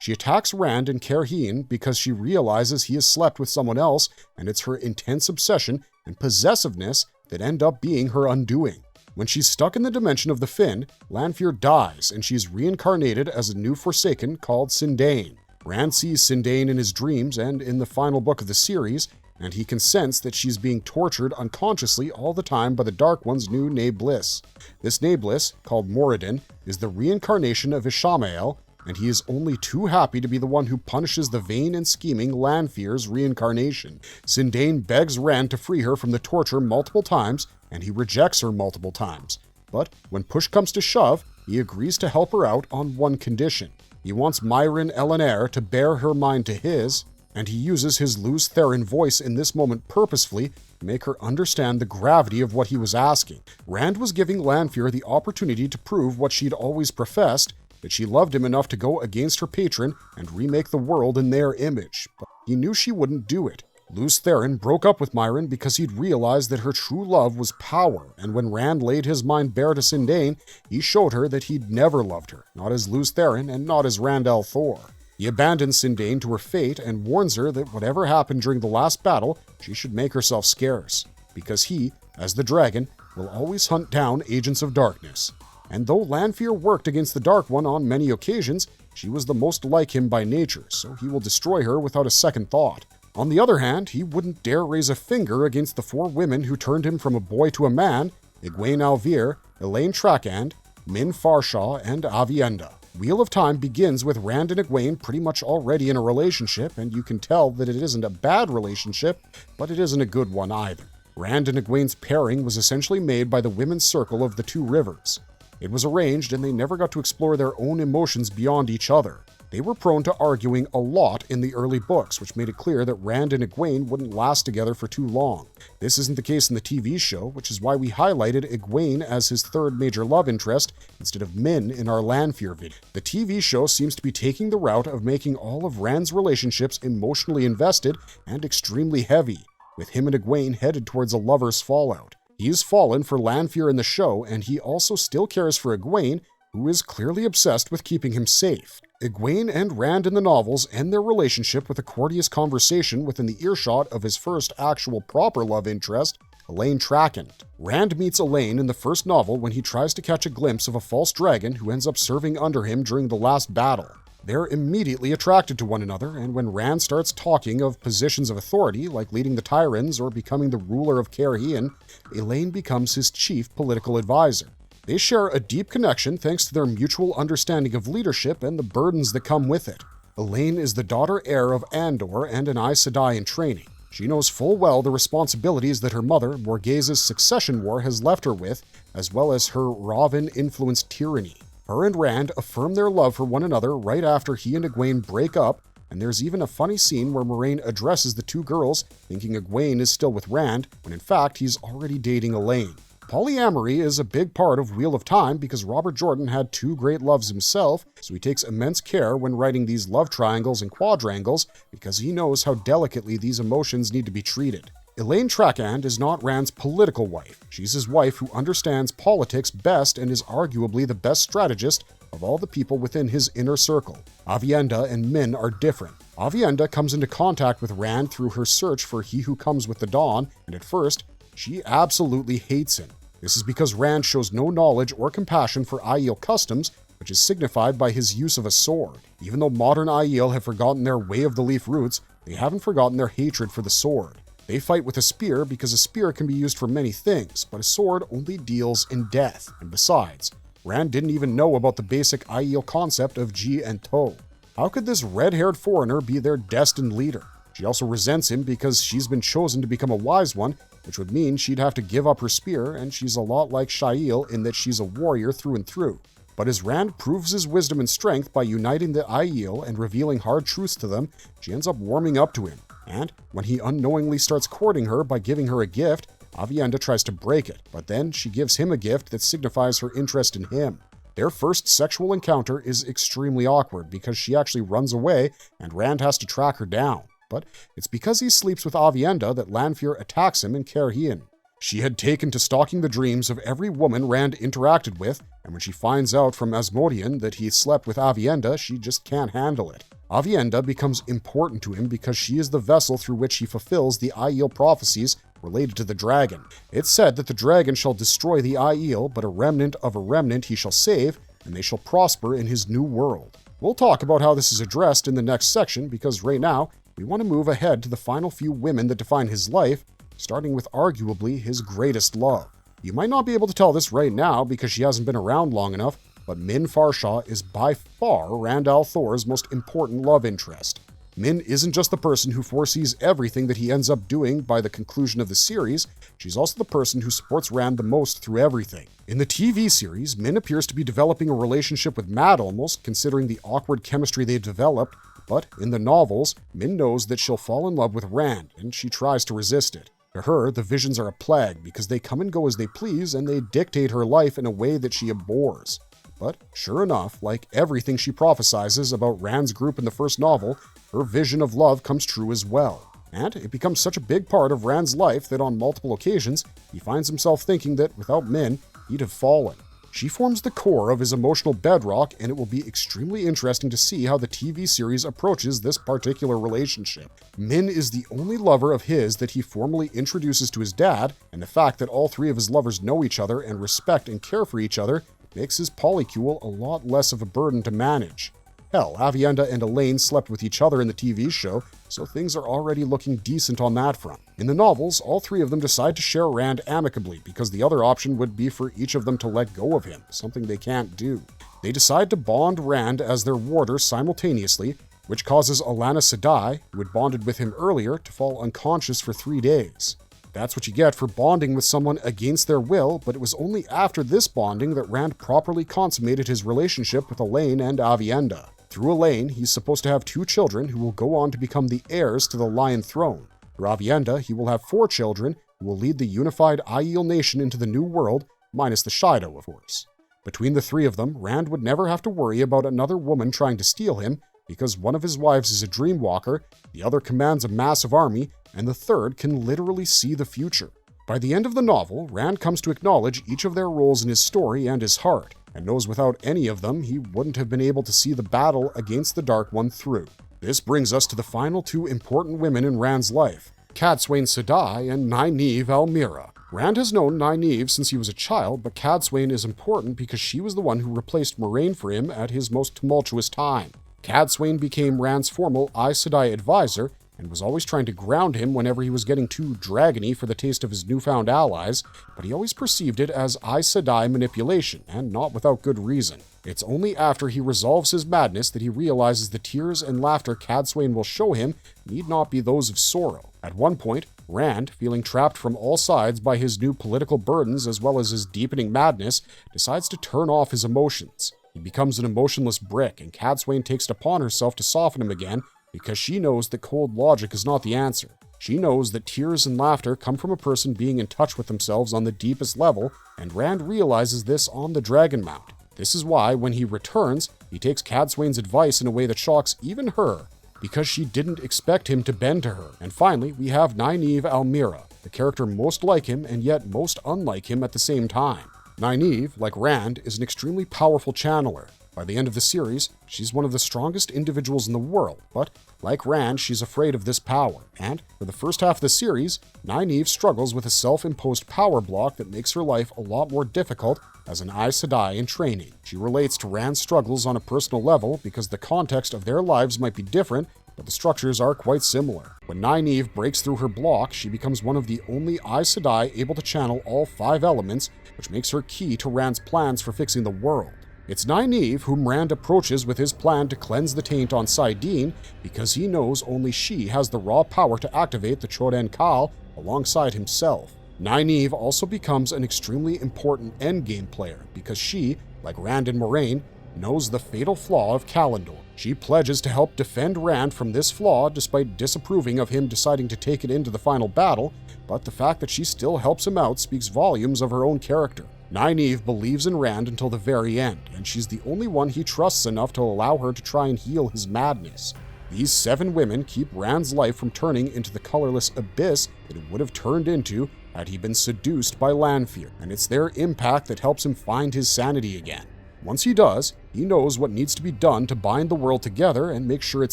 She attacks Rand in Caerhien because she realizes he has slept with someone else, and it's her intense obsession and possessiveness that end up being her undoing. When she's stuck in the dimension of the Finn, Lanfear dies and she's reincarnated as a new Forsaken called Sindain. Rand sees Sindain in his dreams and in the final book of the series, and he can sense that she's being tortured unconsciously all the time by the Dark One's new Nae-Bliss. This Nae-Bliss, called Moradin, is the reincarnation of Ishamael, and he is only too happy to be the one who punishes the vain and scheming Lanfear's reincarnation. Sindain begs Rand to free her from the torture multiple times, and he rejects her multiple times. But when push comes to shove, he agrees to help her out on one condition. He wants Myron Elenair to bear her mind to his, and he uses his Luz Therin voice in this moment purposefully to make her understand the gravity of what he was asking. Rand was giving Lanfear the opportunity to prove what she'd always professed, that she loved him enough to go against her patron and remake the world in their image. But he knew she wouldn't do it. Luz Therin broke up with Myron because he'd realized that her true love was power, and when Rand laid his mind bare to Sindain, he showed her that he'd never loved her, not as Luz Therin and not as Rand al Thor. He abandons Sindain to her fate and warns her that whatever happened during the last battle, she should make herself scarce, because he, as the dragon, will always hunt down agents of darkness. And though Lanfear worked against the Dark One on many occasions, she was the most like him by nature, so he will destroy her without a second thought. On the other hand, he wouldn't dare raise a finger against the 4 women who turned him from a boy to a man: Egwene Alvir, Elaine Trakand, Min Farshaw, and Avienda. Wheel of Time begins with Rand and Egwene pretty much already in a relationship, and you can tell that it isn't a bad relationship, but it isn't a good one either. Rand and Egwene's pairing was essentially made by the women's circle of the 2 rivers. It was arranged, and they never got to explore their own emotions beyond each other. They were prone to arguing a lot in the early books, which made it clear that Rand and Egwene wouldn't last together for too long. This isn't the case in the TV show, which is why we highlighted Egwene as his 3rd major love interest instead of Min in our Lanfear video. The TV show seems to be taking the route of making all of Rand's relationships emotionally invested and extremely heavy, with him and Egwene headed towards a lover's fallout. He's fallen for Lanfear in the show, and he also still cares for Egwene, who is clearly obsessed with keeping him safe. Egwene and Rand in the novels end their relationship with a courteous conversation within the earshot of his first actual proper love interest, Elaine Trakand. Rand meets Elaine in the first novel when he tries to catch a glimpse of a false dragon who ends up serving under him during the last battle. They're immediately attracted to one another, and when Rand starts talking of positions of authority, like leading the Tyrants or becoming the ruler of Cairhien, Elaine becomes his chief political advisor. They share a deep connection thanks to their mutual understanding of leadership and the burdens that come with it. Elaine is the daughter heir of Andor and an Aes Sedai in training. She knows full well the responsibilities that her mother, Morghase's succession war, has left her with, as well as her Raven-influenced tyranny. Her and Rand affirm their love for one another right after he and Egwene break up, and there's even a funny scene where Moiraine addresses the two girls, thinking Egwene is still with Rand, when in fact he's already dating Elaine. Polyamory is a big part of Wheel of Time because Robert Jordan had two great loves himself, so he takes immense care when writing these love triangles and quadrangles because he knows how delicately these emotions need to be treated. Elaine Trakand is not Rand's political wife. She's his wife who understands politics best and is arguably the best strategist of all the people within his inner circle. Aviendha and Min are different. Aviendha comes into contact with Rand through her search for He Who Comes with the Dawn, and at first, she absolutely hates him. This is because Rand shows no knowledge or compassion for Aiel customs, which is signified by his use of a sword. Even though modern Aiel have forgotten their Way of the Leaf roots, they haven't forgotten their hatred for the sword. They fight with a spear because a spear can be used for many things, but a sword only deals in death. And besides, Rand didn't even know about the basic Aiel concept of ji and to. How could this red-haired foreigner be their destined leader? She also resents him because she's been chosen to become a wise one, which would mean she'd have to give up her spear, and she's a lot like Shael in that she's a warrior through and through. But as Rand proves his wisdom and strength by uniting the Aiel and revealing hard truths to them, she ends up warming up to him. And when he unknowingly starts courting her by giving her a gift, Aviendha tries to break it, but then she gives him a gift that signifies her interest in him. Their first sexual encounter is extremely awkward because she actually runs away and Rand has to track her down. But it's because he sleeps with Aviendha that Lanfear attacks him in Cairhien. She had taken to stalking the dreams of every woman Rand interacted with, and when she finds out from Asmodean that he slept with Aviendha, she just can't handle it. Aviendha becomes important to him because she is the vessel through which he fulfills the Aiel prophecies related to the dragon. It's said that the dragon shall destroy the Aiel, but a remnant of a remnant he shall save, and they shall prosper in his new world. We'll talk about how this is addressed in the next section because right now, we want to move ahead to the final few women that define his life, starting with arguably his greatest love. You might not be able to tell this right now because she hasn't been around long enough, but Min Farshaw is by far Rand al Thor's most important love interest. Min isn't just the person who foresees everything that he ends up doing by the conclusion of the series, she's also the person who supports Rand the most through everything. In the TV series, Min appears to be developing a relationship with Mad almost, considering the awkward chemistry they developed, but in the novels, Min knows that she'll fall in love with Rand, and she tries to resist it. To her, the visions are a plague because they come and go as they please and they dictate her life in a way that she abhors. But sure enough, like everything she prophesizes about Rand's group in the first novel, her vision of love comes true as well. And it becomes such a big part of Rand's life that on multiple occasions, he finds himself thinking that without Min, he'd have fallen. She forms the core of his emotional bedrock, and it will be extremely interesting to see how the TV series approaches this particular relationship. Min is the only lover of his that he formally introduces to his dad, and the fact that all three of his lovers know each other and respect and care for each other makes his polycule a lot less of a burden to manage. Hell, Aviendha and Elaine slept with each other in the TV show, so things are already looking decent on that front. In the novels, all three of them decide to share Rand amicably because the other option would be for each of them to let go of him, something they can't do. They decide to bond Rand as their warder simultaneously, which causes Alana Sedai, who had bonded with him earlier, to fall unconscious for 3 days. That's what you get for bonding with someone against their will, but it was only after this bonding that Rand properly consummated his relationship with Elaine and Aviendha. Through Elaine, he's supposed to have 2 children who will go on to become the heirs to the Lion Throne. Through Aviendha, he will have 4 children who will lead the unified Aiel nation into the New World, minus the Shido, of course. Between the 3 of them, Rand would never have to worry about another woman trying to steal him, because one of his wives is a dreamwalker, the other commands a massive army, and the third can literally see the future. By the end of the novel, Rand comes to acknowledge each of their roles in his story and his heart, and knows without any of them he wouldn't have been able to see the battle against the Dark One through. This brings us to the final 2 important women in Rand's life, Cadsuane Sedai and Nynaeve Almira. Rand has known Nynaeve since he was a child, but Cadsuane is important because she was the one who replaced Moiraine for him at his most tumultuous time. Cadsuane became Rand's formal Aes Sedai advisor and was always trying to ground him whenever he was getting too dragony for the taste of his newfound allies, but he always perceived it as Aes Sedai manipulation, and not without good reason. It's only after he resolves his madness that he realizes the tears and laughter Cadsuane will show him need not be those of sorrow. At one point, Rand, feeling trapped from all sides by his new political burdens as well as his deepening madness, decides to turn off his emotions. He becomes an emotionless brick, and Cadsuane takes it upon herself to soften him again, because she knows that cold logic is not the answer. She knows that tears and laughter come from a person being in touch with themselves on the deepest level, and Rand realizes this on the Dragon Mount. This is why, when he returns, he takes Cadsuane's advice in a way that shocks even her, because she didn't expect him to bend to her. And finally, we have Nynaeve Almira, the character most like him and yet most unlike him at the same time. Nynaeve, like Rand, is an extremely powerful channeler. By the end of the series, she's one of the strongest individuals in the world, but like Rand, she's afraid of this power, and for the first half of the series, Nynaeve struggles with a self-imposed power block that makes her life a lot more difficult as an Aes Sedai in training. She relates to Rand's struggles on a personal level because the context of their lives might be different, but the structures are quite similar. When Nynaeve breaks through her block, she becomes one of the only Aes Sedai able to channel all 5 elements, which makes her key to Rand's plans for fixing the world. It's Nynaeve whom Rand approaches with his plan to cleanse the taint on Saidin because he knows only she has the raw power to activate the Choden Kal alongside himself. Nynaeve also becomes an extremely important endgame player because she, like Rand and Moiraine, knows the fatal flaw of Kalandor. She pledges to help defend Rand from this flaw despite disapproving of him deciding to take it into the final battle, but the fact that she still helps him out speaks volumes of her own character. Nynaeve believes in Rand until the very end, and she's the only one he trusts enough to allow her to try and heal his madness. These 7 women keep Rand's life from turning into the colorless abyss that it would have turned into had he been seduced by Lanfear, and it's their impact that helps him find his sanity again. Once he does, he knows what needs to be done to bind the world together and make sure it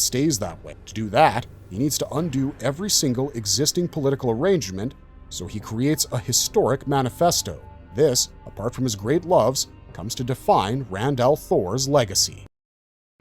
stays that way. To do that, he needs to undo every single existing political arrangement, so he creates a historic manifesto. This, apart from his great loves, comes to define Rand al Thor's legacy.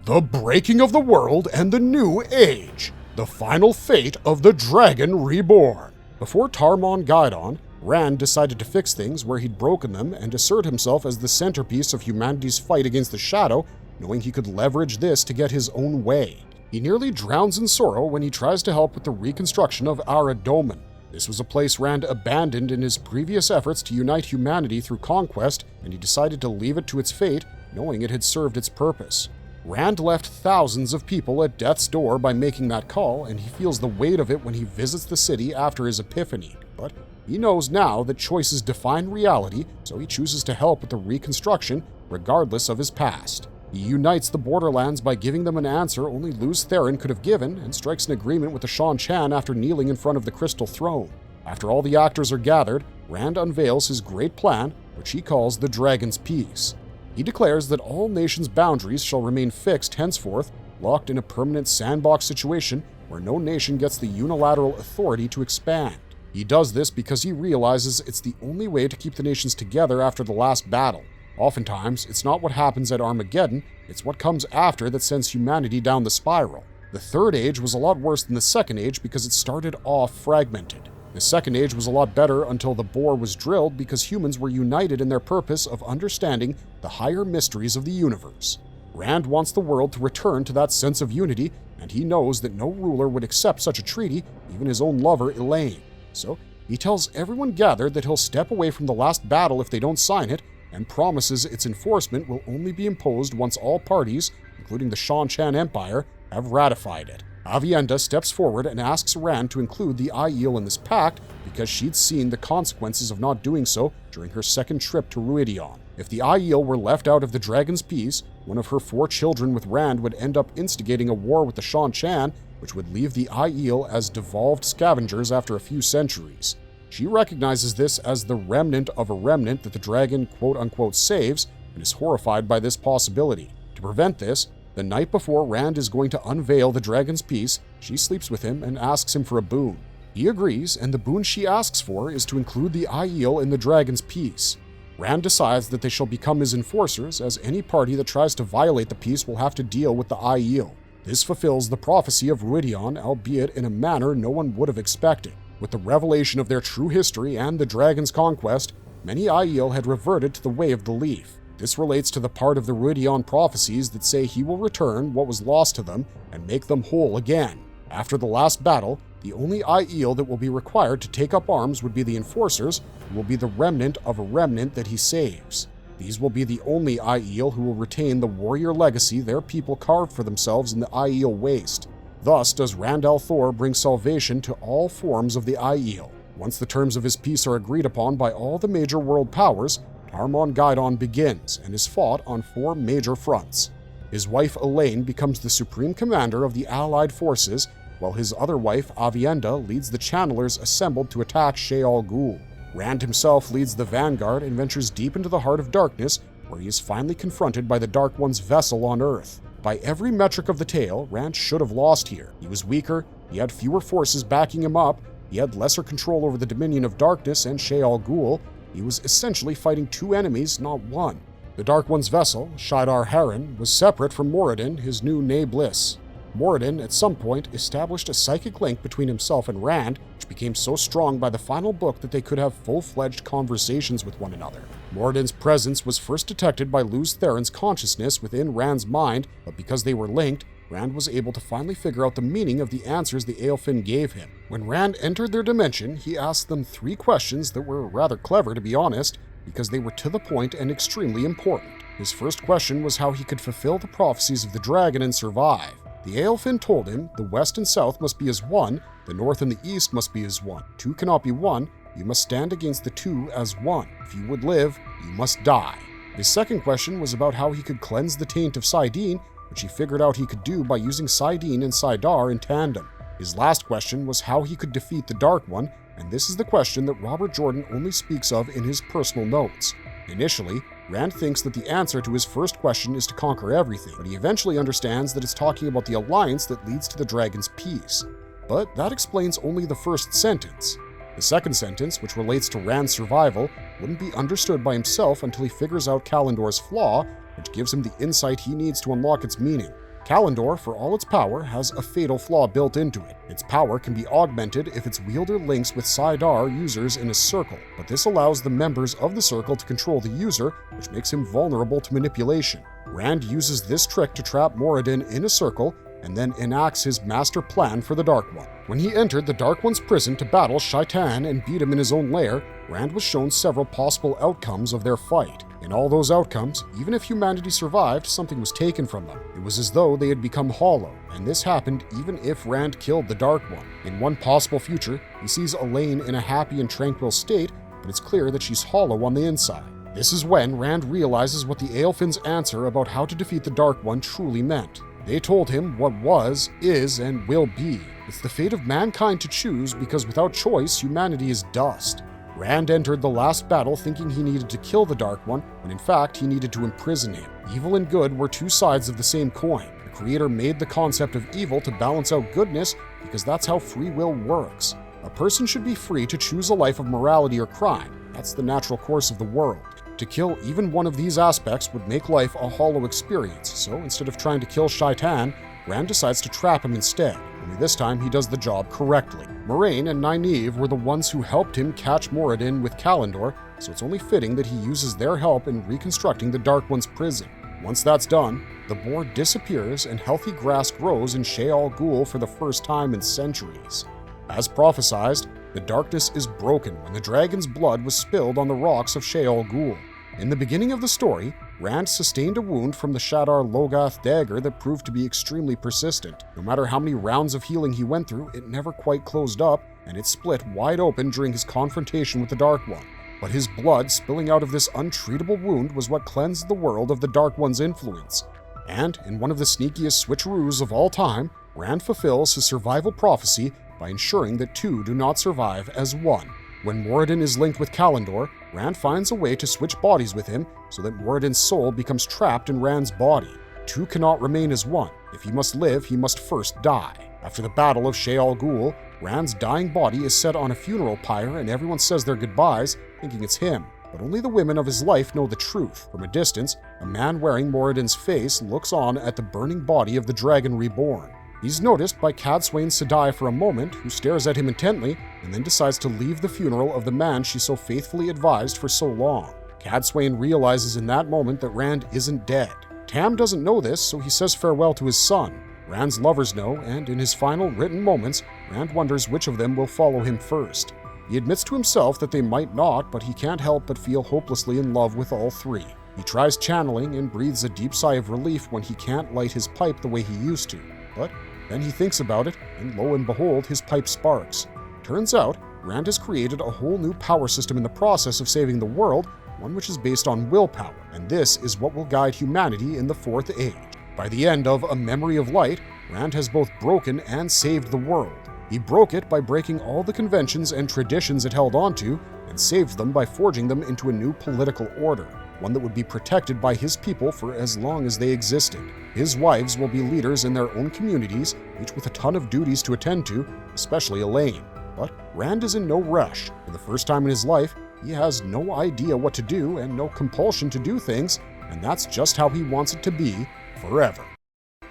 The breaking of the world and the new age. The final fate of the Dragon Reborn. Before Tarmon Gaidon, Rand decided to fix things where he'd broken them and assert himself as the centerpiece of humanity's fight against the Shadow, knowing he could leverage this to get his own way. He nearly drowns in sorrow when he tries to help with the reconstruction of Aradomin. This was a place Rand abandoned in his previous efforts to unite humanity through conquest, and he decided to leave it to its fate, knowing it had served its purpose. Rand left thousands of people at death's door by making that call, and he feels the weight of it when he visits the city after his epiphany. But he knows now that choices define reality, so he chooses to help with the reconstruction, regardless of his past. He unites the Borderlands by giving them an answer only Luz Theron could have given, and strikes an agreement with the Shan Chan after kneeling in front of the Crystal Throne. After all the actors are gathered, Rand unveils his great plan, which he calls the Dragon's Peace. He declares that all nations' boundaries shall remain fixed henceforth, locked in a permanent sandbox situation where no nation gets the unilateral authority to expand. He does this because he realizes it's the only way to keep the nations together after the last battle. Oftentimes, it's not what happens at Armageddon, it's what comes after that sends humanity down the spiral. The Third Age was a lot worse than the Second Age because it started off fragmented. The Second Age was a lot better until the bore was drilled because humans were united in their purpose of understanding the higher mysteries of the universe. Rand wants the world to return to that sense of unity, and he knows that no ruler would accept such a treaty, even his own lover Elaine. So, he tells everyone gathered that he'll step away from the last battle if they don't sign it, and promises its enforcement will only be imposed once all parties, including the Shan Chan Empire, have ratified it. Aviendha steps forward and asks Rand to include the Aiel in this pact because she'd seen the consequences of not doing so during her second trip to Ruidion. If the Aiel were left out of the Dragon's Peace, one of her 4 children with Rand would end up instigating a war with the Shan Chan, which would leave the Aiel as devolved scavengers after a few centuries. She recognizes this as the remnant of a remnant that the dragon quote-unquote saves, and is horrified by this possibility. To prevent this, the night before Rand is going to unveil the Dragon's Peace, she sleeps with him and asks him for a boon. He agrees, and the boon she asks for is to include the Aiel in the Dragon's Peace. Rand decides that they shall become his enforcers, as any party that tries to violate the peace will have to deal with the Aiel. This fulfills the prophecy of Ruidion, albeit in a manner no one would have expected. With the revelation of their true history and the dragon's conquest, many Aiel had reverted to the way of the leaf. This relates to the part of the Ruidion prophecies that say he will return what was lost to them and make them whole again. After the last battle, the only Aiel that will be required to take up arms would be the Enforcers, who will be the remnant of a remnant that he saves. These will be the only Aiel who will retain the warrior legacy their people carved for themselves in the Aiel Waste. Thus does Rand al Thor bring salvation to all forms of the Aiel. Once the terms of his peace are agreed upon by all the major world powers, Tarmon Gaidon begins and is fought on 4 major fronts. His wife Elaine becomes the supreme commander of the allied forces, while his other wife Avienda leads the channelers assembled to attack Sheol Ghul. Rand himself leads the vanguard and ventures deep into the heart of darkness, where he is finally confronted by the Dark One's vessel on Earth. By every metric of the tale, Rand should have lost here. He was weaker, he had fewer forces backing him up, he had lesser control over the Dominion of Darkness and Sheol Ghul. He was essentially fighting 2 enemies, not 1. The Dark One's vessel, Shaidar Harren, was separate from Moradin, his new Ne Bliss. Moradin, at some point, established a psychic link between himself and Rand, which became so strong by the final book that they could have full-fledged conversations with one another. Moradin's presence was first detected by Luz Theron's consciousness within Rand's mind, but because they were linked, Rand was able to finally figure out the meaning of the answers the Aelfinn gave him. When Rand entered their dimension, he asked them 3 questions that were rather clever, to be honest, because they were to the point and extremely important. His first question was how he could fulfill the prophecies of the dragon and survive. The Aelfinn told him the west and south must be as one, the north and the east must be as one. 2 cannot be 1, you must stand against the 2 as 1. If you would live, you must die. His second question was about how he could cleanse the taint of Saidin, which he figured out he could do by using Saidin and Saidar in tandem. His last question was how he could defeat the Dark One, and this is the question that Robert Jordan only speaks of in his personal notes. Initially, Rand thinks that the answer to his first question is to conquer everything, but he eventually understands that it's talking about the alliance that leads to the dragon's peace. But that explains only the first sentence. The second sentence, which relates to Rand's survival, wouldn't be understood by himself until he figures out Kalandor's flaw, which gives him the insight he needs to unlock its meaning. Kalandor, for all its power, has a fatal flaw built into it. Its power can be augmented if its wielder links with Saidar users in a circle, but this allows the members of the circle to control the user, which makes him vulnerable to manipulation. Rand uses this trick to trap Moradin in a circle, and then enacts his master plan for the Dark One. When he entered the Dark One's prison to battle Shaitan and beat him in his own lair, Rand was shown several possible outcomes of their fight. In all those outcomes, even if humanity survived, something was taken from them. It was as though they had become hollow, and this happened even if Rand killed the Dark One. In one possible future, he sees Elaine in a happy and tranquil state, but it's clear that she's hollow on the inside. This is when Rand realizes what the Aelfinn's answer about how to defeat the Dark One truly meant. They told him what was, is, and will be. It's the fate of mankind to choose because without choice, humanity is dust. Rand entered the last battle thinking he needed to kill the Dark One, when in fact he needed to imprison him. Evil and good were 2 sides of the same coin. The Creator made the concept of evil to balance out goodness because that's how free will works. A person should be free to choose a life of morality or crime. That's the natural course of the world. To kill even one of these aspects would make life a hollow experience, so instead of trying to kill Shaitan, Rand decides to trap him instead. Only this time he does the job correctly. Moraine and Nynaeve were the ones who helped him catch Moradin with Kalandor, so it's only fitting that he uses their help in reconstructing the Dark One's prison. Once that's done, the boar disappears and healthy grass grows in Sheol Ghul for the first time in centuries. As prophesized, the darkness is broken when the dragon's blood was spilled on the rocks of Sheol Ghul. In the beginning of the story, Rand sustained a wound from the Shadar Logoth dagger that proved to be extremely persistent. No matter how many rounds of healing he went through, it never quite closed up, and it split wide open during his confrontation with the Dark One. But his blood spilling out of this untreatable wound was what cleansed the world of the Dark One's influence. And, in one of the sneakiest switcheroos of all time, Rand fulfills his survival prophecy by ensuring that 2 do not survive as 1. When Moradin is linked with Kalandor, Rand finds a way to switch bodies with him so that Moradin's soul becomes trapped in Rand's body. 2 cannot remain as 1. If he must live, he must first die. After the Battle of Sheol Ghul, Rand's dying body is set on a funeral pyre and everyone says their goodbyes, thinking it's him. but only the women of his life know the truth. From a distance, a man wearing Moradin's face looks on at the burning body of the dragon reborn. He's noticed by Cadsuane Sedai for a moment, who stares at him intently and then decides to leave the funeral of the man she so faithfully advised for so long. Cadsuane realizes in that moment that Rand isn't dead. Tam doesn't know this, so he says farewell to his son. Rand's lovers know, and in his final written moments, Rand wonders which of them will follow him first. He admits to himself that they might not, but he can't help but feel hopelessly in love with all three. He tries channeling and breathes a deep sigh of relief when he can't light his pipe the way he used to. But then he thinks about it, and lo and behold, his pipe sparks. Turns out, Rand has created a whole new power system in the process of saving the world, one which is based on willpower, and this is what will guide humanity in the Fourth Age. By the end of A Memory of Light, Rand has both broken and saved the world. He broke it by breaking all the conventions and traditions it held onto, and saved them by forging them into a new political order, one that would be protected by his people for as long as they existed. His wives will be leaders in their own communities, each with a ton of duties to attend to, especially Elaine. But Rand is in no rush. For the first time in his life, he has no idea what to do and no compulsion to do things, and that's just how he wants it to be forever.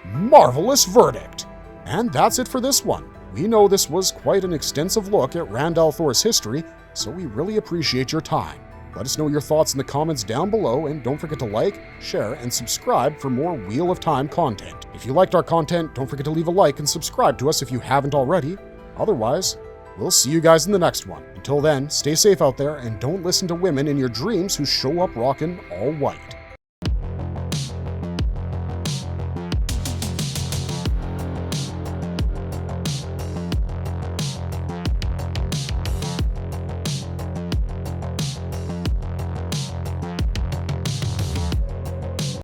Marvelous verdict! And that's it for this one. We know this was quite an extensive look at Rand al Thor's history, so we really appreciate your time. Let us know your thoughts in the comments down below, and don't forget to like, share, and subscribe for more Wheel of Time content. If you liked our content, don't forget to leave a like and subscribe to us if you haven't already. Otherwise, we'll see you guys in the next one. Until then, stay safe out there, and don't listen to women in your dreams who show up rockin' all white.